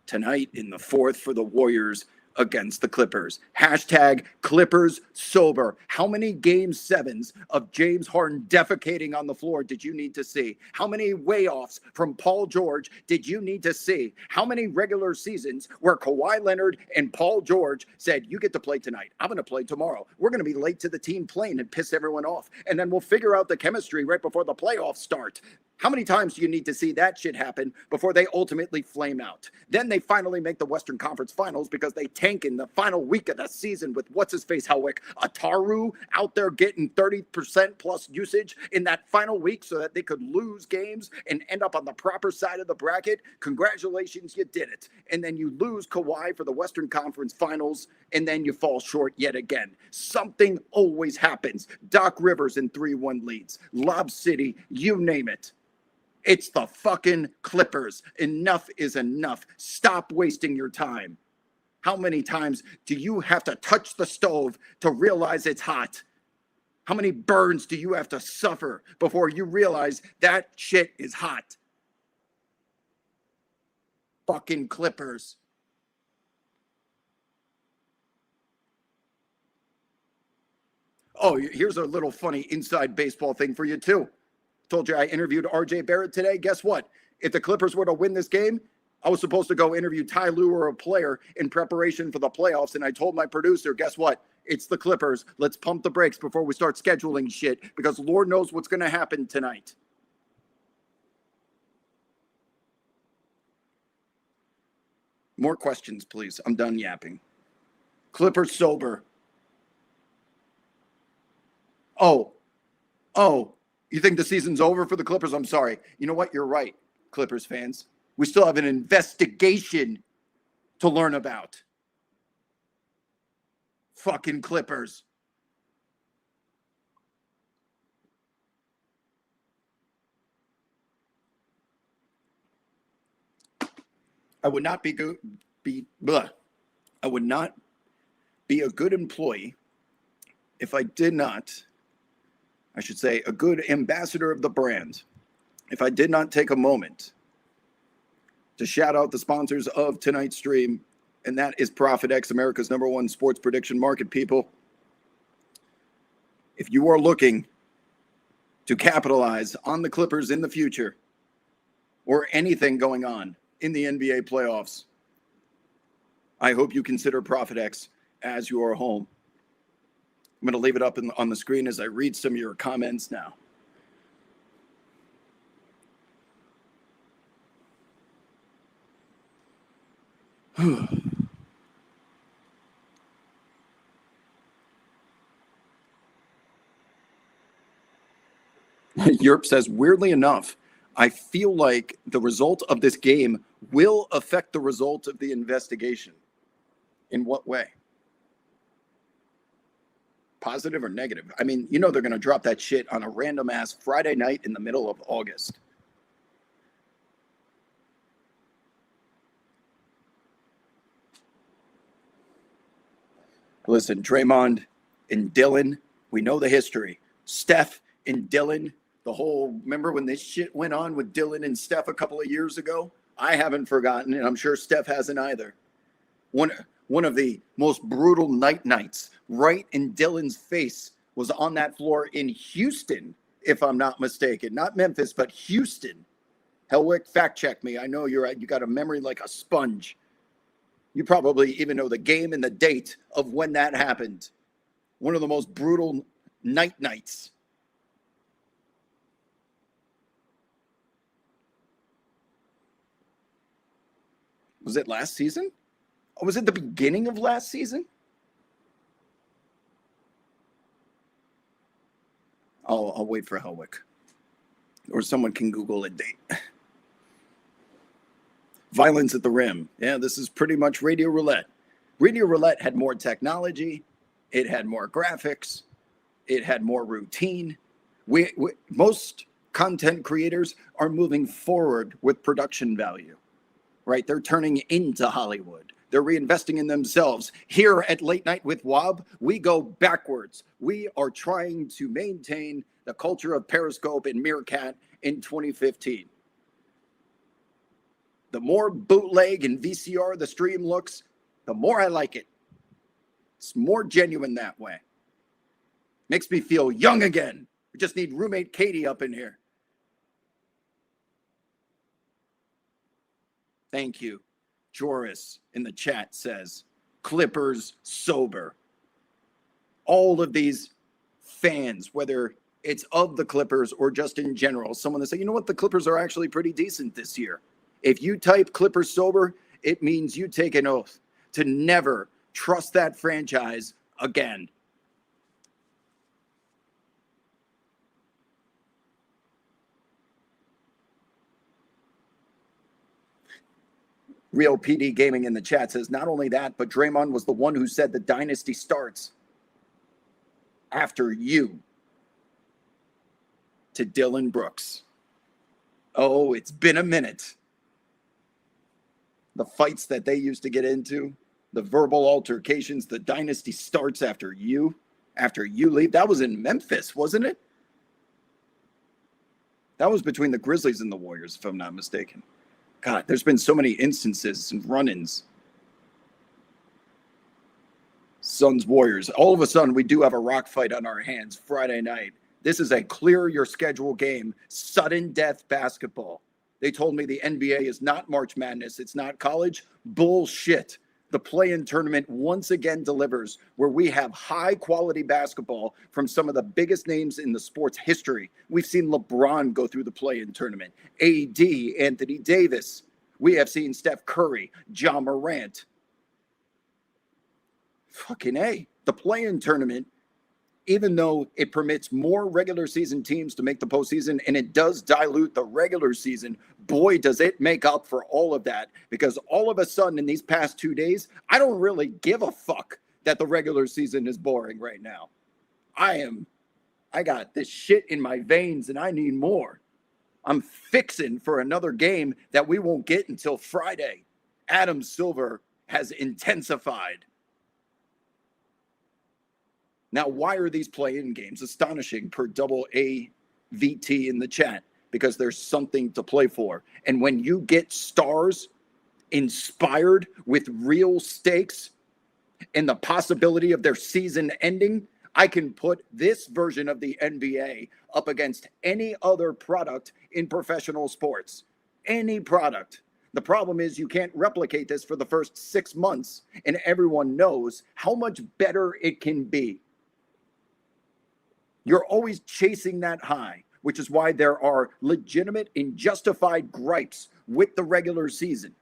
Tonight in the fourth for the Warriors against the Clippers. Hashtag Clippers sober. How many Game 7s of James Harden defecating on the floor did you need to see? How many way-offs from Paul George did you need to see? How many regular seasons where Kawhi Leonard and Paul George said, you get to play tonight, I'm going to play tomorrow. We're going to be late to the team playing and piss everyone off. And then we'll figure out the chemistry right before the playoffs start. How many times do you need to see that shit happen before they ultimately flame out? Then they finally make the Western Conference Finals because they tank in the final week of the season with what's-his-face Helwick, Ataru out there getting 30% plus usage in that final week so that they could lose games and end up on the proper side of the bracket. Congratulations, you did it. And then you lose Kawhi for the Western Conference Finals, and then you fall short yet again. Something always happens. Doc Rivers in 3-1 leads. Lob City, you name it. It's the fucking Clippers. Enough is enough. Stop wasting your time. How many times do you have to touch the stove to realize it's hot? How many burns do you have to suffer before you realize that shit is hot? Fucking Clippers. Oh, here's a little funny inside baseball thing for you, too. Told you I interviewed RJ Barrett today. Guess what? If the Clippers were to win this game, I was supposed to go interview Ty Lue or a player in preparation for the playoffs. And I told my producer, guess what? It's the Clippers. Let's pump the brakes before we start scheduling shit because Lord knows what's going to happen tonight. More questions, please. I'm done yapping. Clippers sober. Oh, you think the season's over for the Clippers? I'm sorry. You know what? You're right, Clippers fans. We still have an investigation to learn about. Fucking Clippers. I would not I would not be a good employee if I did not, I should say, a good ambassador of the brand, if I did not take a moment to shout out the sponsors of tonight's stream, and that is ProfitX, America's #1 sports prediction market, people. If you are looking to capitalize on the Clippers in the future or anything going on in the NBA playoffs, I hope you consider ProfitX as your home. I'm going to leave it up on the screen as I read some of your comments now. Europe says, weirdly enough, I feel like the result of this game will affect the result of the investigation. In what way? Positive or negative? I mean, you know they're going to drop that shit on a random ass Friday night in the middle of August. Listen, Draymond and Dylan, we know the history. Steph and Dylan, remember when this shit went on with Dylan and Steph a couple of years ago? I haven't forgotten, and I'm sure Steph hasn't either. One of the most brutal nights right in Dylan's face was on that floor in Houston, if I'm not mistaken. Not Memphis, but Houston. Hellwick, fact check me. I know you got a memory like a sponge. You probably even know the game and the date of when that happened. One of the most brutal nights. Was it last season? Or was it the beginning of last season? I'll wait for Hellwick. Or someone can Google a date. Violence at the rim. Yeah, this is pretty much Radio Roulette. Radio Roulette had more technology. It had more graphics. It had more routine. Most content creators are moving forward with production value, right? They're turning into Hollywood. They're reinvesting in themselves. Here at Late Night with Wob, we go backwards. We are trying to maintain the culture of Periscope and Meerkat in 2015. The more bootleg and VCR the stream looks, the more I like it. It's more genuine that way. Makes me feel young again. We just need roommate Katie up in here. Thank you. Joris in the chat says, Clippers sober. All of these fans, whether it's of the Clippers or just in general, someone that say, you know what, the Clippers are actually pretty decent this year. If you type Clippers sober, it means you take an oath to never trust that franchise again. Real PD Gaming in the chat says, not only that, but Draymond was the one who said the dynasty starts after you. To Dylan Brooks. Oh, it's been a minute. The fights that they used to get into, the verbal altercations, the dynasty starts after you. after you leave. That was in Memphis, wasn't it? That was between the Grizzlies and the Warriors, if I'm not mistaken. God, there's been so many instances and run-ins. Suns Warriors. All of a sudden, we do have a rock fight on our hands Friday night. This is a clear your schedule game, sudden death basketball. They told me the NBA is not March Madness. It's not college. Bullshit. The play-in tournament once again delivers, where we have high-quality basketball from some of the biggest names in the sport's history. We've seen LeBron go through the play-in tournament. AD, Anthony Davis. We have seen Steph Curry, Ja Morant. Fucking A. The play-in tournament, even though it permits more regular season teams to make the postseason and it does dilute the regular season, boy, does it make up for all of that. Because all of a sudden in these past 2 days, I don't really give a fuck that the regular season is boring right now. I got this shit in my veins and I need more. I'm fixing for another game that we won't get until Friday. Adam Silver has intensified. Now, why are these play-in games astonishing per double AVT in the chat? Because there's something to play for. And when you get stars inspired with real stakes and the possibility of their season ending, I can put this version of the NBA up against any other product in professional sports. Any product. The problem is you can't replicate this for the first 6 months, and everyone knows how much better it can be. You're always chasing that high, which is why there are legitimate and justified gripes with the regular season.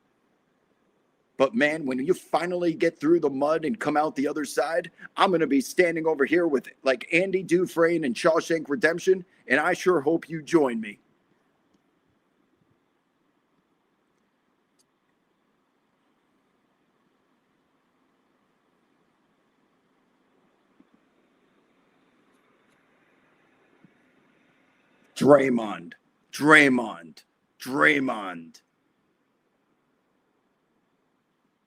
But man, when you finally get through the mud and come out the other side, I'm going to be standing over here with like Andy Dufresne and Shawshank Redemption, and I sure hope you join me. Draymond.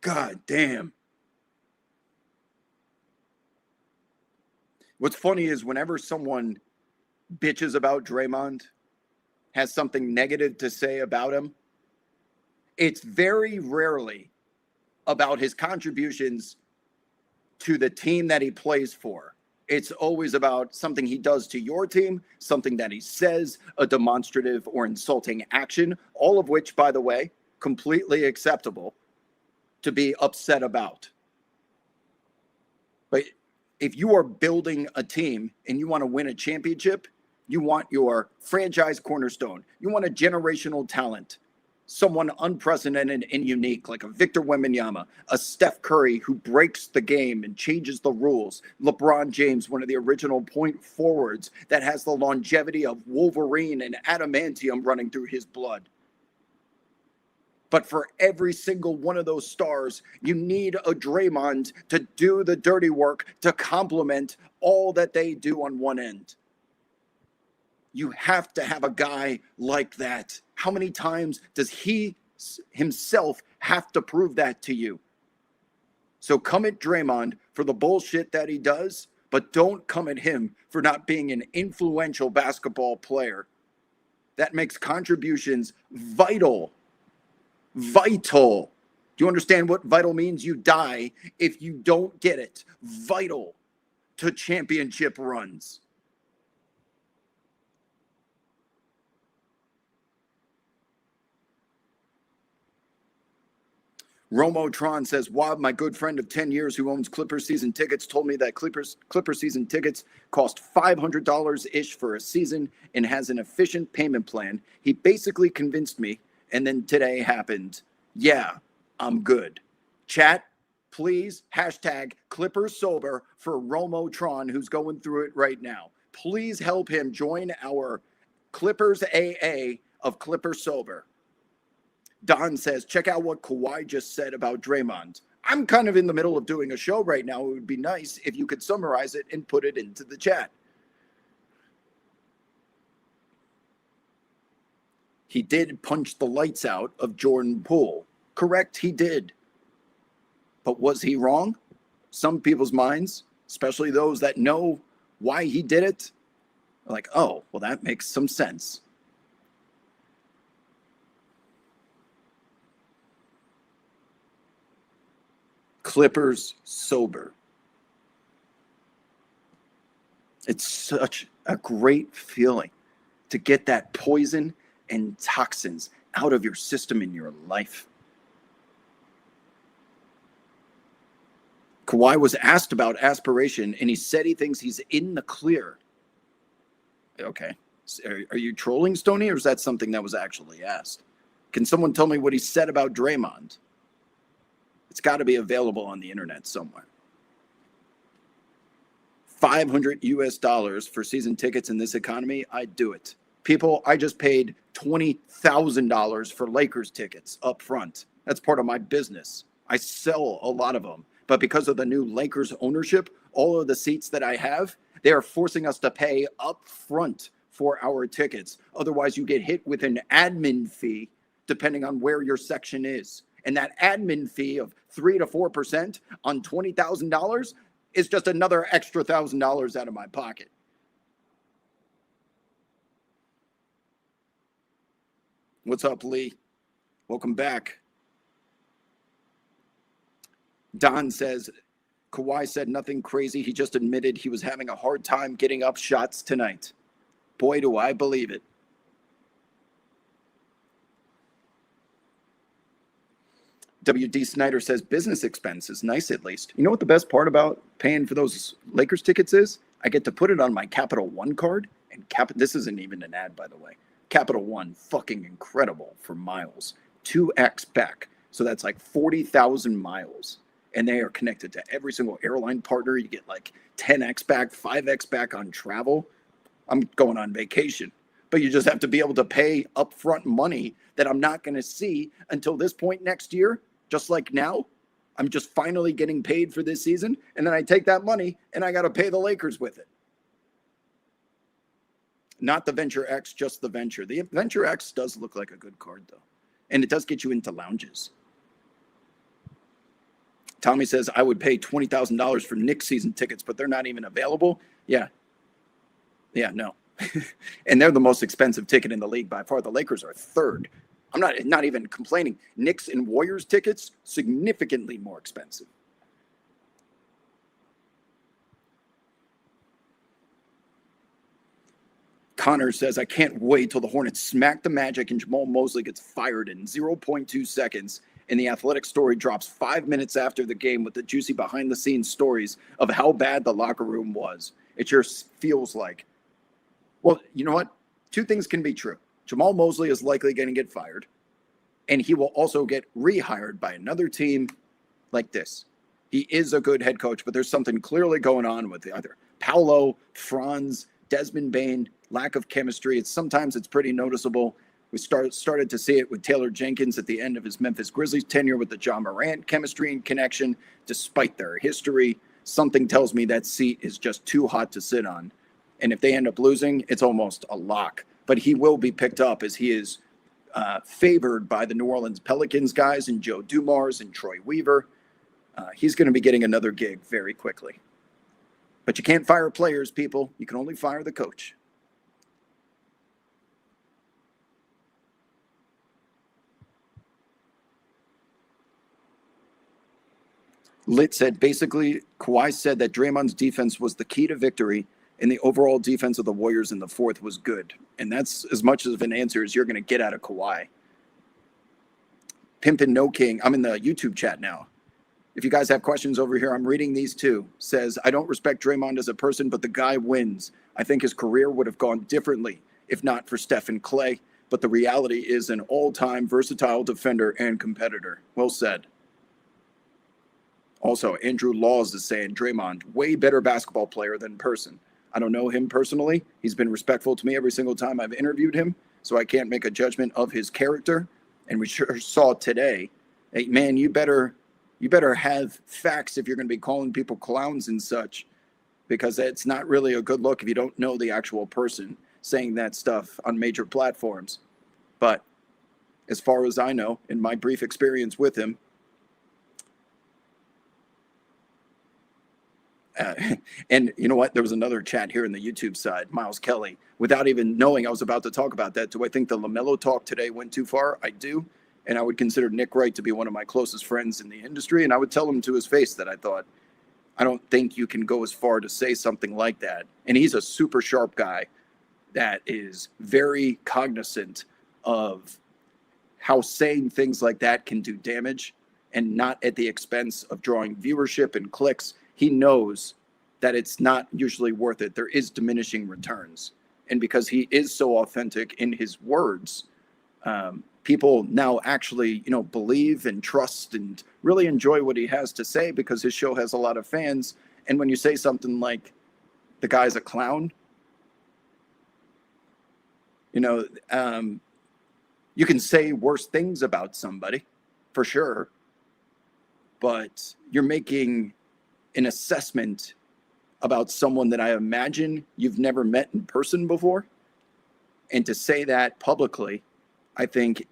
God damn. What's funny is whenever someone bitches about Draymond, has something negative to say about him, it's very rarely about his contributions to the team that he plays for. It's always about something he does to your team, something that he says, a demonstrative or insulting action, all of which, by the way, completely acceptable to be upset about. But if you are building a team and you want to win a championship, you want your franchise cornerstone, you want a generational talent, someone unprecedented and unique, like a Victor Wembanyama, a Steph Curry who breaks the game and changes the rules, LeBron James, one of the original point forwards that has the longevity of Wolverine and adamantium running through his blood. But for every single one of those stars, you need a Draymond to do the dirty work to complement all that they do on one end. You have to have a guy like that. How many times does he himself have to prove that to you? So come at Draymond for the bullshit that he does, but don't come at him for not being an influential basketball player. That makes contributions vital. Vital. Do you understand what vital means? You die if you don't get it. Vital to championship runs. Romotron says, Wob, my good friend of 10 years who owns Clippers season tickets, told me that Clippers season tickets cost $500-ish for a season and has an efficient payment plan. He basically convinced me, and then today happened. Yeah, I'm good. Chat, please, hashtag Clippers sober for Romotron, who's going through it right now. Please help him join our Clippers AA of Clippers sober. Don says, check out what Kawhi just said about Draymond. I'm kind of in the middle of doing a show right now. It would be nice if you could summarize it and put it into the chat. He did punch the lights out of Jordan Poole. Correct, he did. But was he wrong? Some people's minds, especially those that know why he did it. Like, oh, well, that makes some sense. Clippers sober. It's such a great feeling to get that poison and toxins out of your system in your life. Kawhi was asked about aspiration, and he said he thinks he's in the clear. Okay. Are you trolling, Stoney, or is that something that was actually asked? Can someone tell me what he said about Draymond? It's got to be available on the internet somewhere. $500 for season tickets in this economy, I'd do it. People, I just paid $20,000 for Lakers tickets up front. That's part of my business. I sell a lot of them. But because of the new Lakers ownership, all of the seats that I have, they are forcing us to pay up front for our tickets. Otherwise, you get hit with an admin fee depending on where your section is. And that admin fee of 3 to 4% on $20,000 is just another extra $1,000 out of my pocket. What's up, Lee? Welcome back. Don says, Kawhi said nothing crazy. He just admitted he was having a hard time getting up shots tonight. Boy, do I believe it. WD Snyder says business expenses. Nice, at least. You know what the best part about paying for those Lakers tickets is? I get to put it on my Capital One card. And this isn't even an ad, by the way. Capital One, fucking incredible for miles. 2x back. So that's like 40,000 miles. And they are connected to every single airline partner. You get like 10x back, 5x back on travel. I'm going on vacation. But you just have to be able to pay upfront money that I'm not going to see until this point next year. Just like now, I'm just finally getting paid for this season. And then I take that money and I got to pay the Lakers with it. Not the Venture X, just the Venture. The Venture X does look like a good card, though. And it does get you into lounges. Tommy says, I would pay $20,000 for Knicks season tickets, but they're not even available. Yeah. Yeah, no. And they're the most expensive ticket in the league by far. The Lakers are third. I'm not even complaining. Knicks and Warriors tickets, significantly more expensive. Connor says, I can't wait till the Hornets smack the Magic and Jamal Mosley gets fired in 0.2 seconds. And the Athletic story drops 5 minutes after the game with the juicy behind-the-scenes stories of how bad the locker room was. It just feels like, well, you know what? Two things can be true. Jamal Mosley is likely going to get fired, and he will also get rehired by another team like this. He is a good head coach, but there's something clearly going on with either Paolo, Franz, Desmond Bane, lack of chemistry. Sometimes it's pretty noticeable. We started to see it with Taylor Jenkins at the end of his Memphis Grizzlies tenure with the John Morant chemistry and connection. Despite their history, something tells me that seat is just too hot to sit on. And if they end up losing, it's almost a lock. But he will be picked up as he is favored by the New Orleans Pelicans guys and Joe Dumars and Troy Weaver. He's going to be getting another gig very quickly. But you can't fire players, people. You can only fire the coach. Lit said, basically, Kawhi said that Draymond's defense was the key to victory, and the overall defense of the Warriors in the fourth was good. And that's as much of an answer as you're going to get out of Kawhi. Pimpin' No King, I'm in the YouTube chat now. If you guys have questions over here, I'm reading these too. Says, I don't respect Draymond as a person, but the guy wins. I think his career would have gone differently if not for Steph and Clay. But the reality is an all-time versatile defender and competitor. Well said. Also, Andrew Laws is saying Draymond, way better basketball player than person. I don't know him personally. He's been respectful to me every single time I've interviewed him, so I can't make a judgment of his character. And we sure saw today, hey, man, you better have facts if you're going to be calling people clowns and such, because it's not really a good look if you don't know the actual person saying that stuff on major platforms. But as far as I know, in my brief experience with him, Uh, and you know what? There was another chat here in the YouTube side, Miles Kelly. Without even knowing I was about to talk about that, do I think the LaMelo talk today went too far? I do. And I would consider Nick Wright to be one of my closest friends in the industry. And I would tell him to his face that I don't think you can go as far to say something like that. And he's a super sharp guy that is very cognizant of how saying things like that can do damage, and not at the expense of drawing viewership and clicks. He knows that it's not usually worth it. There is diminishing returns. And because he is so authentic in his words, people now actually, believe and trust and really enjoy what he has to say, because his show has a lot of fans. And when you say something like, the guy's a clown, you can say worse things about somebody, for sure. But you're making an assessment about someone that I imagine you've never met in person before. And to say that publicly, I think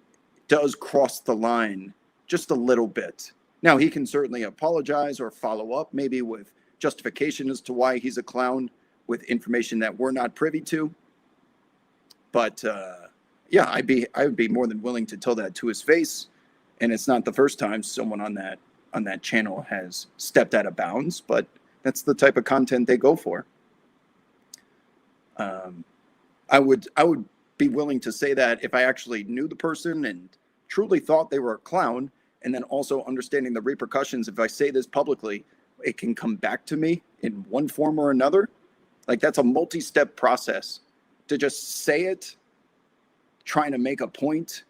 does cross the line just a little bit. Now, he can certainly apologize or follow up, maybe with justification as to why he's a clown, with information that we're not privy to. But yeah, I would be more than willing to tell that to his face. And it's not the first time someone on that channel has stepped out of bounds, but that's the type of content they go for. I would be willing to say that if I actually knew the person and truly thought they were a clown, and then also understanding the repercussions. If I say this publicly, it can come back to me in one form or another. Like, that's a multi-step process. To just say it, trying to make a point,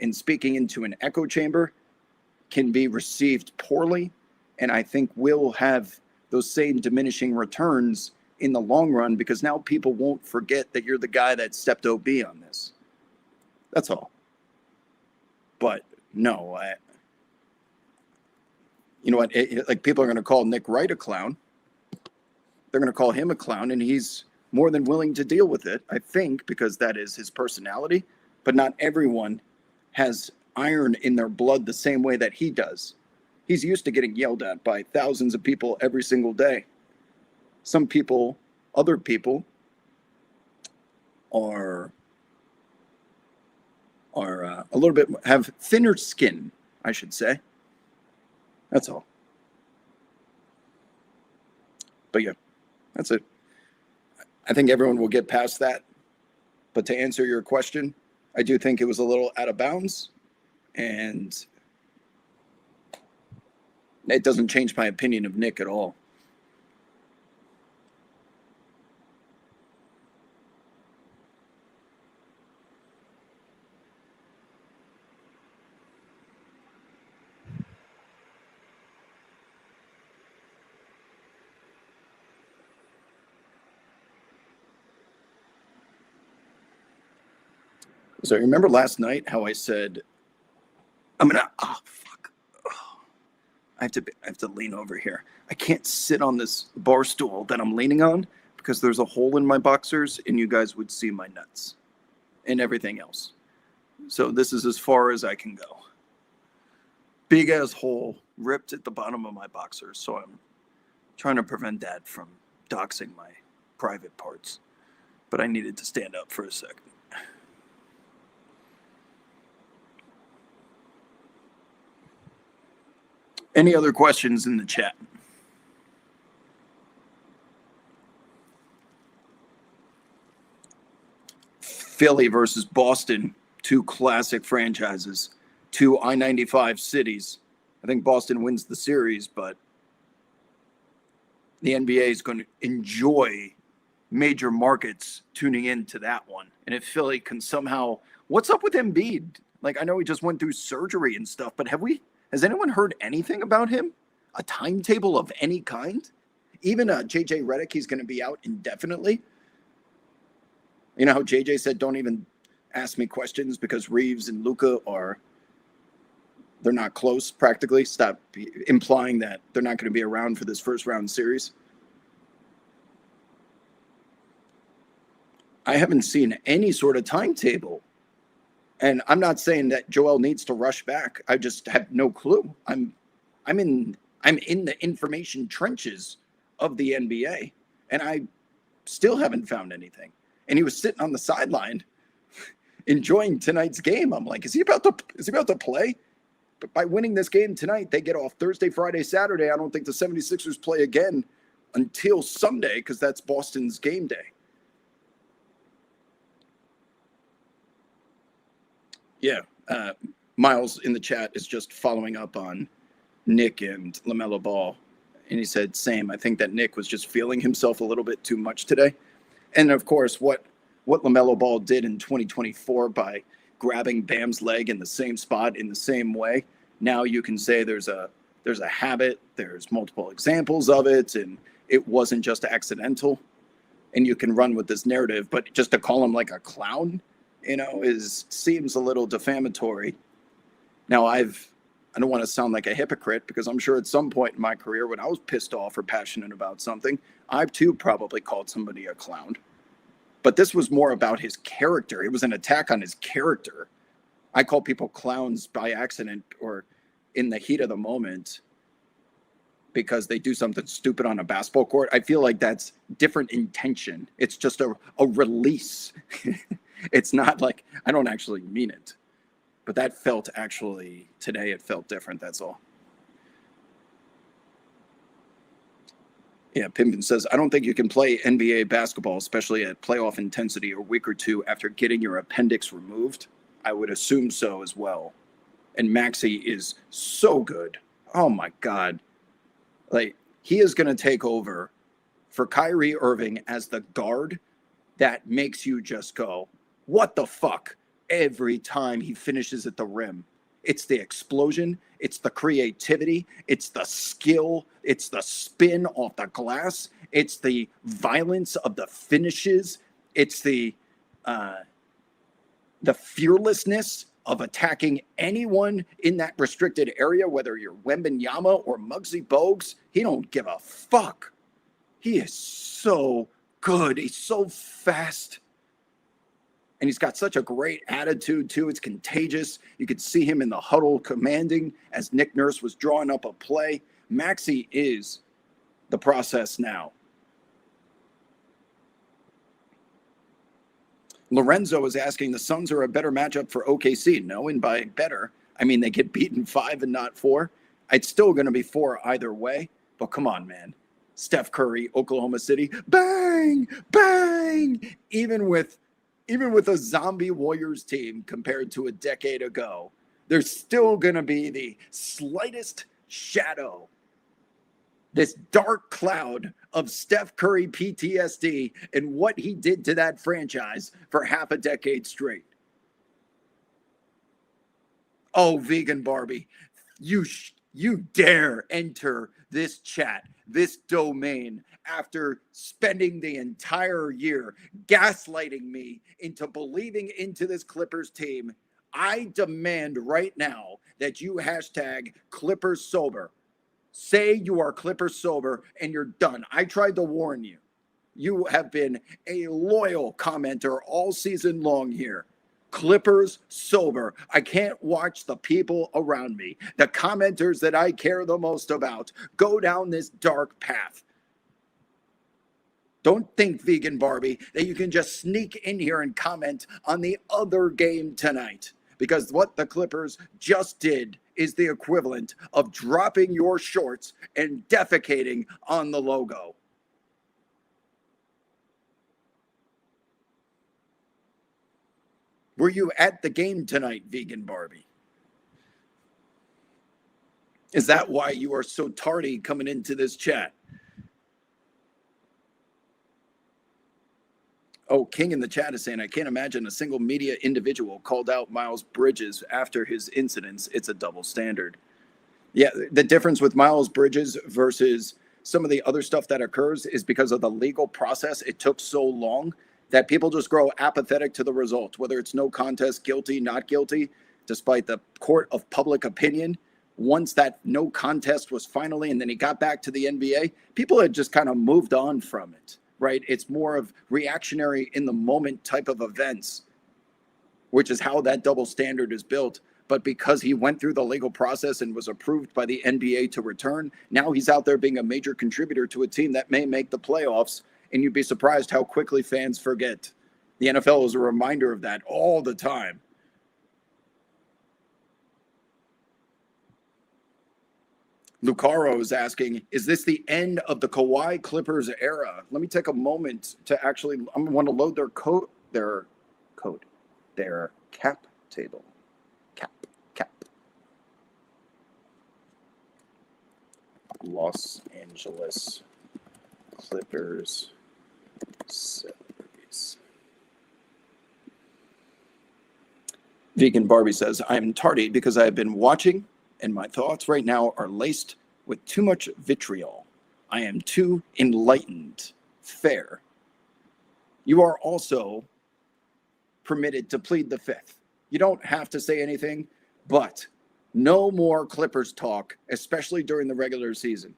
and speaking into an echo chamber can be received poorly, and I think will have those same diminishing returns in the long run, because now people won't forget that you're the guy that stepped OB on this. That's all. But no, you know what? Like, people are going to call Nick Wright a clown. They're going to call him a clown, and he's more than willing to deal with it, I think, because that is his personality. But not everyone has iron in their blood the same way that he does. He's used to getting yelled at by thousands of people every single day. Some people, other people, are a little bit, have thinner skin, I should say. That's all. But yeah, that's it. I think everyone will get past that. But to answer your question, I do think it was a little out of bounds, and it doesn't change my opinion of Nick at all. So remember last night how I said, fuck. Oh, I have to lean over here. I can't sit on this bar stool that I'm leaning on because there's a hole in my boxers and you guys would see my nuts and everything else. So this is as far as I can go. Big ass hole ripped at the bottom of my boxers. So I'm trying to prevent that from doxing my private parts. But I needed to stand up for a second. Any other questions in the chat? Philly versus Boston, two classic franchises, two I-95 cities. I think Boston wins the series, but the NBA is going to enjoy major markets tuning into that one. And if Philly can somehow, what's up with Embiid? Like, I know he just went through surgery and stuff, but has anyone heard anything about him? A timetable of any kind? Even JJ Redick, he's going to be out indefinitely. You know how JJ said, don't even ask me questions because Reeves and Luka they're not close practically. Stop implying that they're not going to be around for this first round series. I haven't seen any sort of timetable. And I'm not saying that Joel needs to rush back. I just have no clue. I'm in the information trenches of the NBA, and I still haven't found anything. And he was sitting on the sideline enjoying tonight's game. I'm like, is he about to play? But by winning this game tonight, they get off Thursday, Friday, Saturday. I don't think the 76ers play again until Sunday because that's Boston's game day. Yeah. Miles in the chat is just following up on Nick and LaMelo Ball. And he said, same. I think that Nick was just feeling himself a little bit too much today. And, of course, what LaMelo Ball did in 2024 by grabbing Bam's leg in the same spot in the same way, now you can say there's a habit, there's multiple examples of it, and it wasn't just accidental. And you can run with this narrative, but just to call him like a clown, seems a little defamatory. Now, I don't want to sound like a hypocrite because I'm sure at some point in my career when I was pissed off or passionate about something, I too probably called somebody a clown. But this was more about his character. It was an attack on his character. I call people clowns by accident or in the heat of the moment because they do something stupid on a basketball court. I feel like that's different intention. It's just a release. It's not like I don't actually mean it. But that felt actually, today it felt different, that's all. Yeah, Pimpin says, I don't think you can play NBA basketball, especially at playoff intensity, a week or two after getting your appendix removed. I would assume so as well. And Maxey is so good. Oh, my God. Like, he is going to take over for Kyrie Irving as the guard that makes you just go, what the fuck? Every time he finishes at the rim. It's the explosion. It's the creativity. It's the skill. It's the spin off the glass. It's the violence of the finishes. It's the fearlessness of attacking anyone in that restricted area, whether you're Wembanyama or Muggsy Bogues. He don't give a fuck. He is so good. He's so fast. And he's got such a great attitude, too. It's contagious. You could see him in the huddle commanding as Nick Nurse was drawing up a play. Maxey is the process now. Lorenzo is asking, the Suns are a better matchup for OKC. No, and by better, I mean they get beaten 5 and not 4. It's still going to be 4 either way. But come on, man. Steph Curry, Oklahoma City, bang, bang. Even with a zombie Warriors team compared to a decade ago, there's still going to be the slightest shadow, this dark cloud of Steph Curry PTSD and what he did to that franchise for half a decade straight. Oh, Vegan Barbie, you dare enter this chat, this domain, after spending the entire year gaslighting me into believing into this Clippers team. I demand right now that you hashtag Clippers sober. Say you are Clippers sober and you're done. I tried to warn you. You have been a loyal commenter all season long here. Clippers sober. I can't watch the people around me, the commenters that I care the most about, go down this dark path. Don't think, Vegan Barbie, that you can just sneak in here and comment on the other game tonight. Because what the Clippers just did is the equivalent of dropping your shorts and defecating on the logo. Were you at the game tonight, Vegan Barbie? Is that why you are so tardy coming into this chat? Oh, King in the chat is saying, I can't imagine a single media individual called out Miles Bridges after his incidents. It's a double standard. Yeah, the difference with Miles Bridges versus some of the other stuff that occurs is because of the legal process. It took so long that people just grow apathetic to the result, whether it's no contest, guilty, not guilty, despite the court of public opinion. Once that no contest was finally, and then he got back to the NBA, people had just kind of moved on from it. Right? It's more of reactionary in the moment type of events, which is how that double standard is built. but because he went through the legal process and was approved by the NBA to return, now he's out there being a major contributor to a team that may make the playoffs, and you'd be surprised how quickly fans forget. The NFL is a reminder of that all the time. Lucaro is asking, is this the end of the Kawhi Clippers era? Let me take a moment to actually, I want to load their cap table. Cap. Los Angeles Clippers salaries. Vegan Barbie says, I'm tardy because I have been watching and my thoughts right now are laced with too much vitriol. I am too enlightened. Fair. You are also permitted to plead the fifth. You don't have to say anything, but no more Clippers talk, especially during the regular season.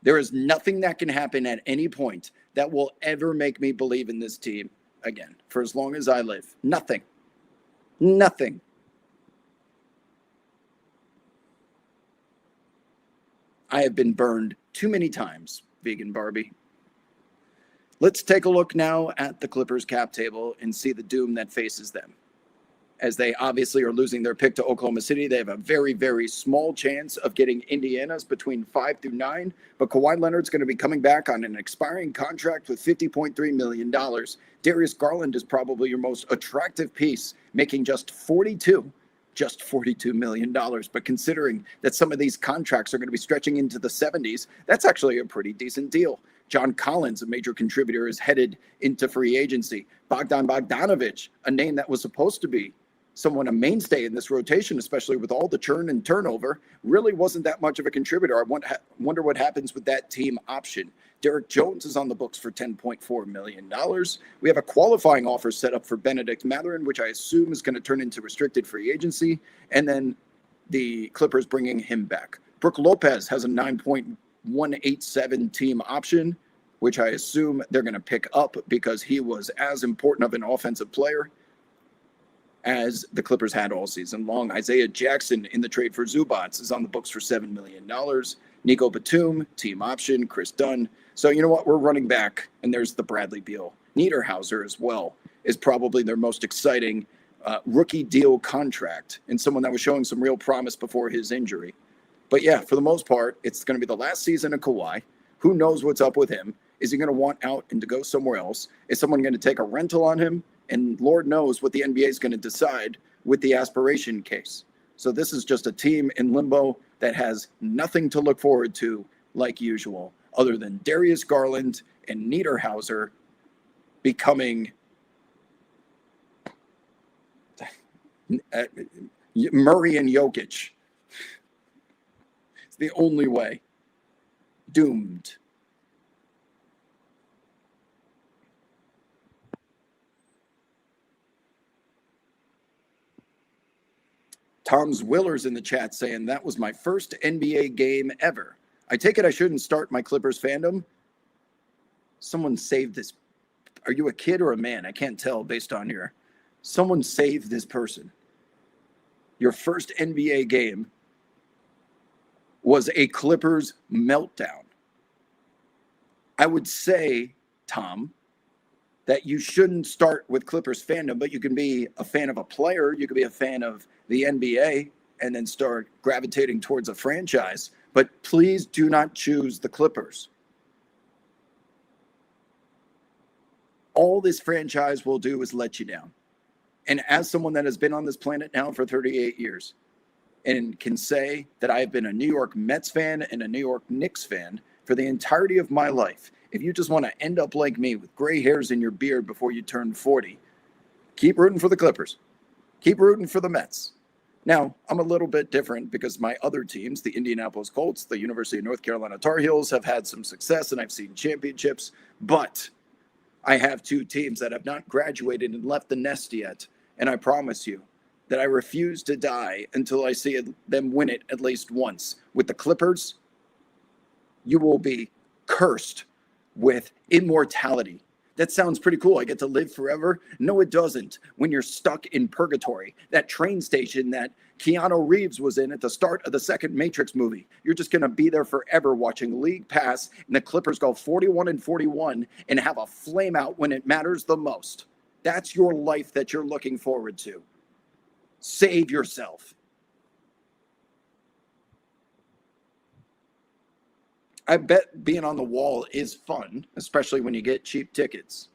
There is nothing that can happen at any point that will ever make me believe in this team again for as long as I live. Nothing. I have been burned too many times, Vegan Barbie. Let's take a look now at the Clippers cap table and see the doom that faces them. As they obviously are losing their pick to Oklahoma City, they have a very, very small chance of getting Indiana's between 5 through 9. But Kawhi Leonard's going to be coming back on an expiring contract with $50.3 million. Darius Garland is probably your most attractive piece, making just $42 million. But considering that some of these contracts are going to be stretching into the 70s, that's actually a pretty decent deal. John Collins, a major contributor, is headed into free agency. Bogdan Bogdanović, a name that was supposed to be a mainstay in this rotation, especially with all the churn and turnover, really wasn't that much of a contributor. I wonder what happens with that team option. Derek Jones is on the books for $10.4 million. We have a qualifying offer set up for Benedict Mathurin, which I assume is going to turn into restricted free agency, and then the Clippers bringing him back. Brook Lopez has a $9.187 team option, which I assume they're going to pick up because he was as important of an offensive player as the Clippers had all season long. Isaiah Jackson in the trade for Zubats is on the books for $7 million. Nico Batum, team option. Chris Dunn. So you know what? We're running back, and there's the Bradley Beal. Niederhauser as well is probably their most exciting rookie deal contract, and someone that was showing some real promise before his injury. But yeah, for the most part, it's going to be the last season of Kawhi. Who knows what's up with him? Is he going to want out and to go somewhere else? Is someone going to take a rental on him? And Lord knows what the NBA is going to decide with the aspiration case. So this is just a team in limbo that has nothing to look forward to like usual, other than Darius Garland and Niederhauser becoming Murray and Jokic. It's the only way. Doomed. Tom's Willer's in the chat saying, that was my first NBA game ever. I take it I shouldn't start my Clippers fandom. Someone saved this. Are you a kid or a man? I can't tell based on your. Someone saved this person. Your first NBA game was a Clippers meltdown. I would say, Tom, that you shouldn't start with Clippers fandom, but you can be a fan of a player. You could be a fan of the NBA and then start gravitating towards a franchise. But please do not choose the Clippers. All this franchise will do is let you down. And as someone that has been on this planet now for 38 years and can say that I have been a New York Mets fan and a New York Knicks fan for the entirety of my life, if you just want to end up like me with gray hairs in your beard before you turn 40, keep rooting for the Clippers. Keep rooting for the Mets. Now, I'm a little bit different because my other teams, the Indianapolis Colts, the University of North Carolina Tar Heels, have had some success and I've seen championships, but I have two teams that have not graduated and left the nest yet, and I promise you that I refuse to die until I see them win it at least once. With the Clippers, you will be cursed with immortality. That sounds pretty cool. I get to live forever. No, it doesn't. When you're stuck in purgatory, that train station that Keanu Reeves was in at the start of the second Matrix movie, you're just going to be there forever watching League Pass and the Clippers go 41-41 and have a flame out when it matters the most. That's your life that you're looking forward to. Save yourself. I bet being on the wall is fun, especially when you get cheap tickets.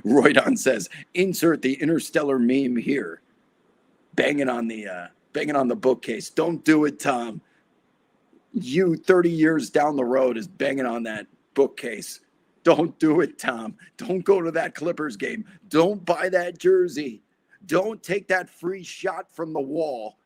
Roydon says, insert the interstellar meme here. Banging on the bookcase. Don't do it, Tom. You 30 years down the road is banging on that bookcase. Don't do it, Tom. Don't go to that Clippers game. Don't buy that jersey. Don't take that free shot from the wall.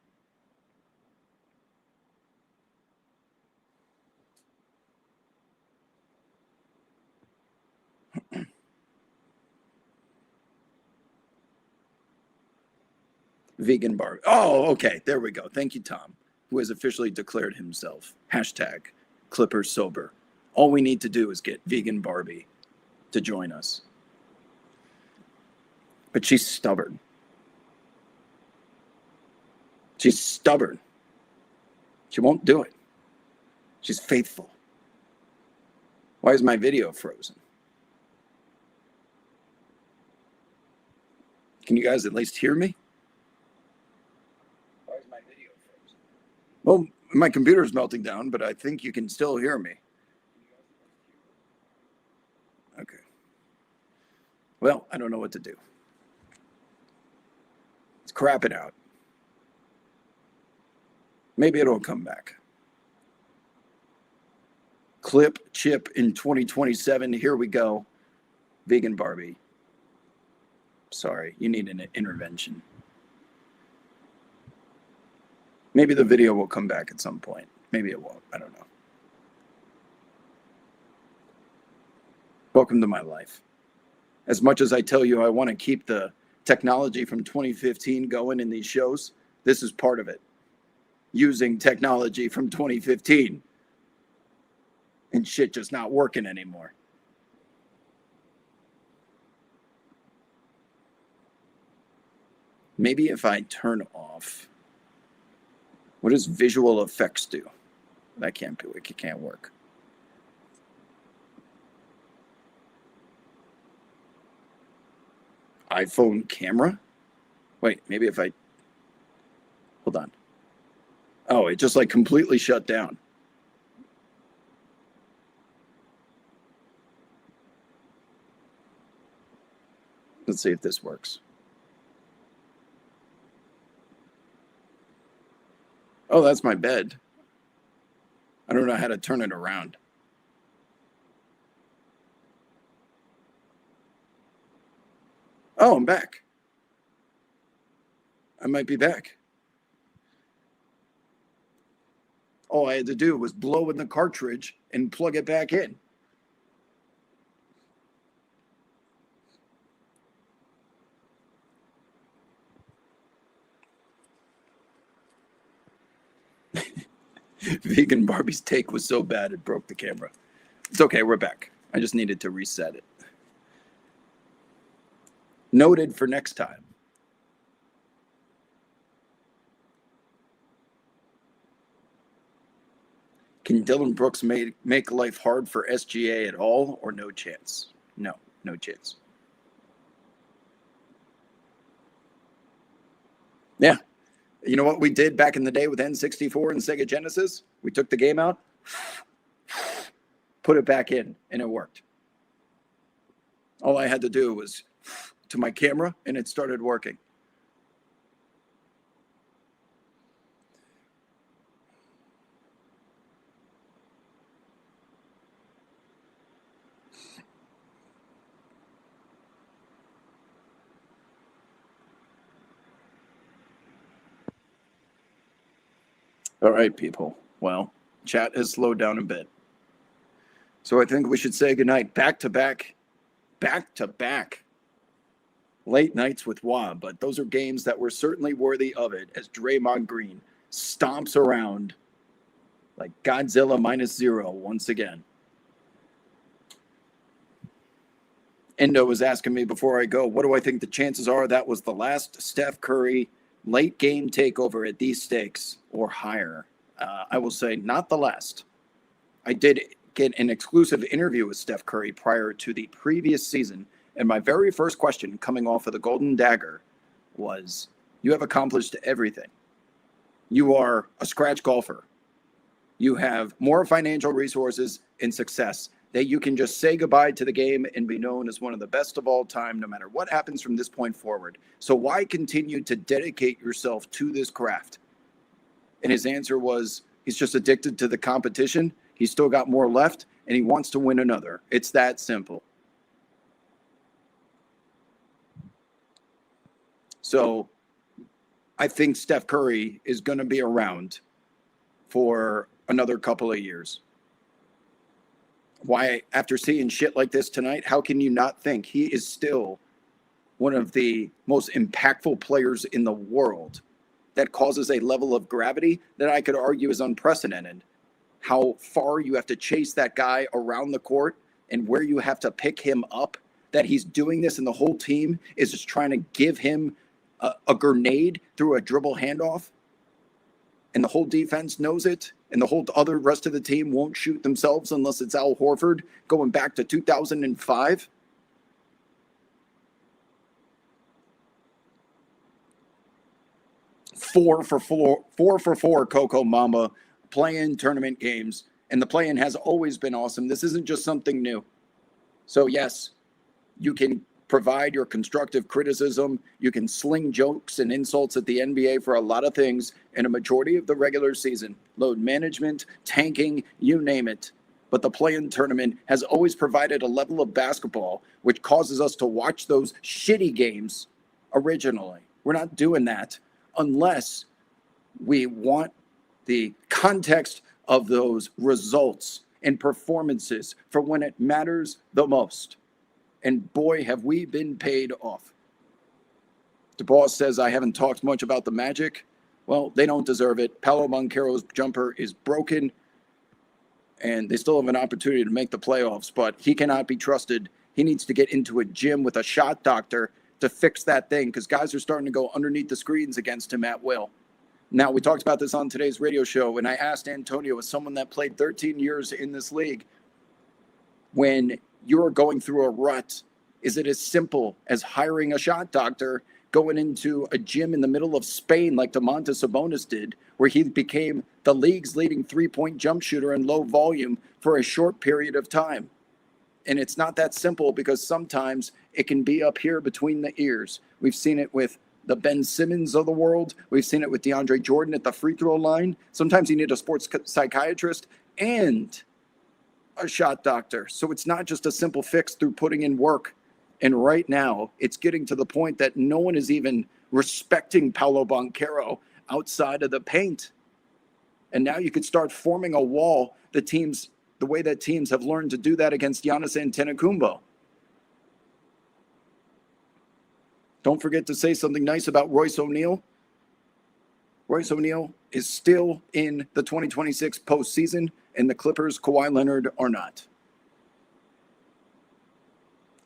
Vegan bar. Oh, okay. There we go. Thank you, Tom, who has officially declared himself. Hashtag Clippers sober. All we need to do is get Vegan Barbie to join us. But she's stubborn. She's stubborn. She won't do it. She's faithful. Why is my video frozen? Can you guys at least hear me? Why is my video frozen? Well, my computer's melting down, but I think you can still hear me. Okay. Well, I don't know what to do. It's crapping out. Maybe it'll come back. Clip chip in 2027. Here we go. Vegan Barbie. Sorry, you need an intervention. Maybe the video will come back at some point. Maybe it won't. I don't know. Welcome to my life. As much as I tell you I want to keep the technology from 2015 going in these shows, this is part of it. Using technology from 2015. And shit just not working anymore. Maybe if I turn off, what does visual effects do? That can't do it. It can't work. iPhone camera? Wait, maybe if I, hold on. Oh, it just like completely shut down. Let's see if this works. Oh, that's my bed. I don't know how to turn it around. Oh, I'm back. I might be back. All I had to do was blow in the cartridge and plug it back in. Vegan Barbie's take was so bad it broke the camera. It's okay, we're back. I just needed to reset it. Noted for next time. Can Dylan Brooks make life hard for SGA at all, or no chance? No chance. Yeah. You know what we did back in the day with N64 and Sega Genesis? We took the game out, put it back in, and it worked. All I had to do was to my camera, and it started working. All right, people. Well, chat has slowed down a bit. So I think we should say goodnight. Back to back late nights with Wah, but those are games that were certainly worthy of it as Draymond Green stomps around like Godzilla -0 once again. Endo was asking me before I go, what do I think the chances are that was the last Steph Curry late game takeover at these stakes or higher? I will say not the last. I did get an exclusive interview with Steph Curry prior to the previous season, and my very first question coming off of the Golden Dagger was, you have accomplished everything. You are a scratch golfer. You have more financial resources and success that you can just say goodbye to the game and be known as one of the best of all time, no matter what happens from this point forward. So why continue to dedicate yourself to this craft? And his answer was, he's just addicted to the competition. He's still got more left, and he wants to win another. It's that simple. So I think Steph Curry is going to be around for another couple of years. Why, after seeing shit like this tonight, how can you not think he is still one of the most impactful players in the world that causes a level of gravity that I could argue is unprecedented? How far you have to chase that guy around the court and where you have to pick him up, that he's doing this and the whole team is just trying to give him a grenade through a dribble handoff. And the whole defense knows it, and the whole other rest of the team won't shoot themselves unless it's Al Horford going back to 2005. Four for four, Coco Mamba, play-in tournament games, and the play-in has always been awesome. This isn't just something new. So yes, you can provide your constructive criticism. You can sling jokes and insults at the NBA for a lot of things in a majority of the regular season. Load management, tanking, you name it. But the play-in tournament has always provided a level of basketball which causes us to watch those shitty games originally. We're not doing that unless we want the context of those results and performances for when it matters the most. And boy, have we been paid off. DeBoss says, I haven't talked much about the Magic. Well, they don't deserve it. Paolo Banchero's jumper is broken, and they still have an opportunity to make the playoffs, but he cannot be trusted. He needs to get into a gym with a shot doctor to fix that thing, because guys are starting to go underneath the screens against him at will. Now, we talked about this on today's radio show, and I asked Antonio, as someone that played 13 years in this league, when you're going through a rut, is it as simple as hiring a shot doctor, going into a gym in the middle of Spain like Domantas Sabonis did, where he became the league's leading three-point jump shooter in low volume for a short period of time? And it's not that simple, because sometimes it can be up here between the ears. We've seen it with the Ben Simmons of the world. We've seen it with DeAndre Jordan at the free throw line. Sometimes you need a sports psychiatrist and a shot doctor. So it's not just a simple fix through putting in work. And right now, it's getting to the point that no one is even respecting Paolo Banchero outside of the paint. And now you could start forming a wall, the way that teams have learned to do that against Giannis Antetokounmpo. Don't forget to say something nice about Royce O'Neal. Royce O'Neal is still in the 2026 postseason, and the Clippers, Kawhi Leonard, are not.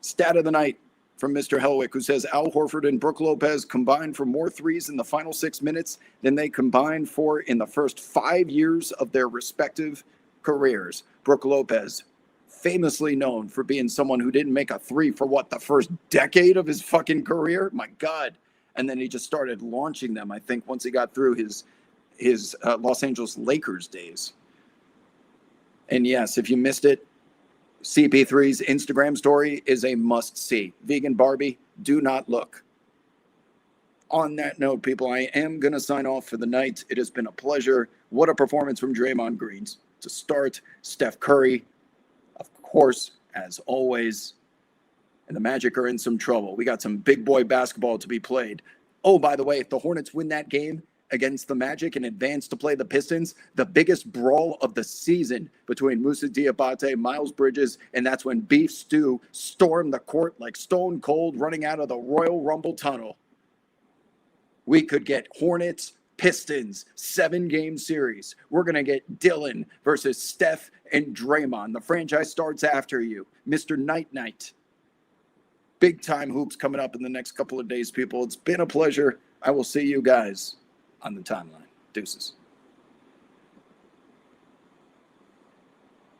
Stat of the night from Mr. Helwick, who says Al Horford and Brook Lopez combined for more threes in the final 6 minutes than they combined for in the first 5 years of their respective careers. Brook Lopez, famously known for being someone who didn't make a three for the first decade of his fucking career. My God. And then he just started launching them, I think, once he got through his Los Angeles Lakers days. And yes, if you missed it, CP3's Instagram story is a must-see. Vegan Barbie, do not look. On that note, people, I am going to sign off for the night. It has been a pleasure. What a performance from Draymond Green to start. Steph Curry, of course, as always. And the Magic are in some trouble. We got some big boy basketball to be played. Oh, by the way, if the Hornets win that game, against the Magic and advance to play the Pistons. The biggest brawl of the season between Moussa Diabate, Miles Bridges, and that's when Beef Stew stormed the court like Stone Cold running out of the Royal Rumble tunnel. We could get Hornets, Pistons, 7-game series. We're going to get Dylan versus Steph and Draymond. The franchise starts after you. Mr. Night Night. Big time hoops coming up in the next couple of days, people. It's been a pleasure. I will see you guys on the timeline. Deuces.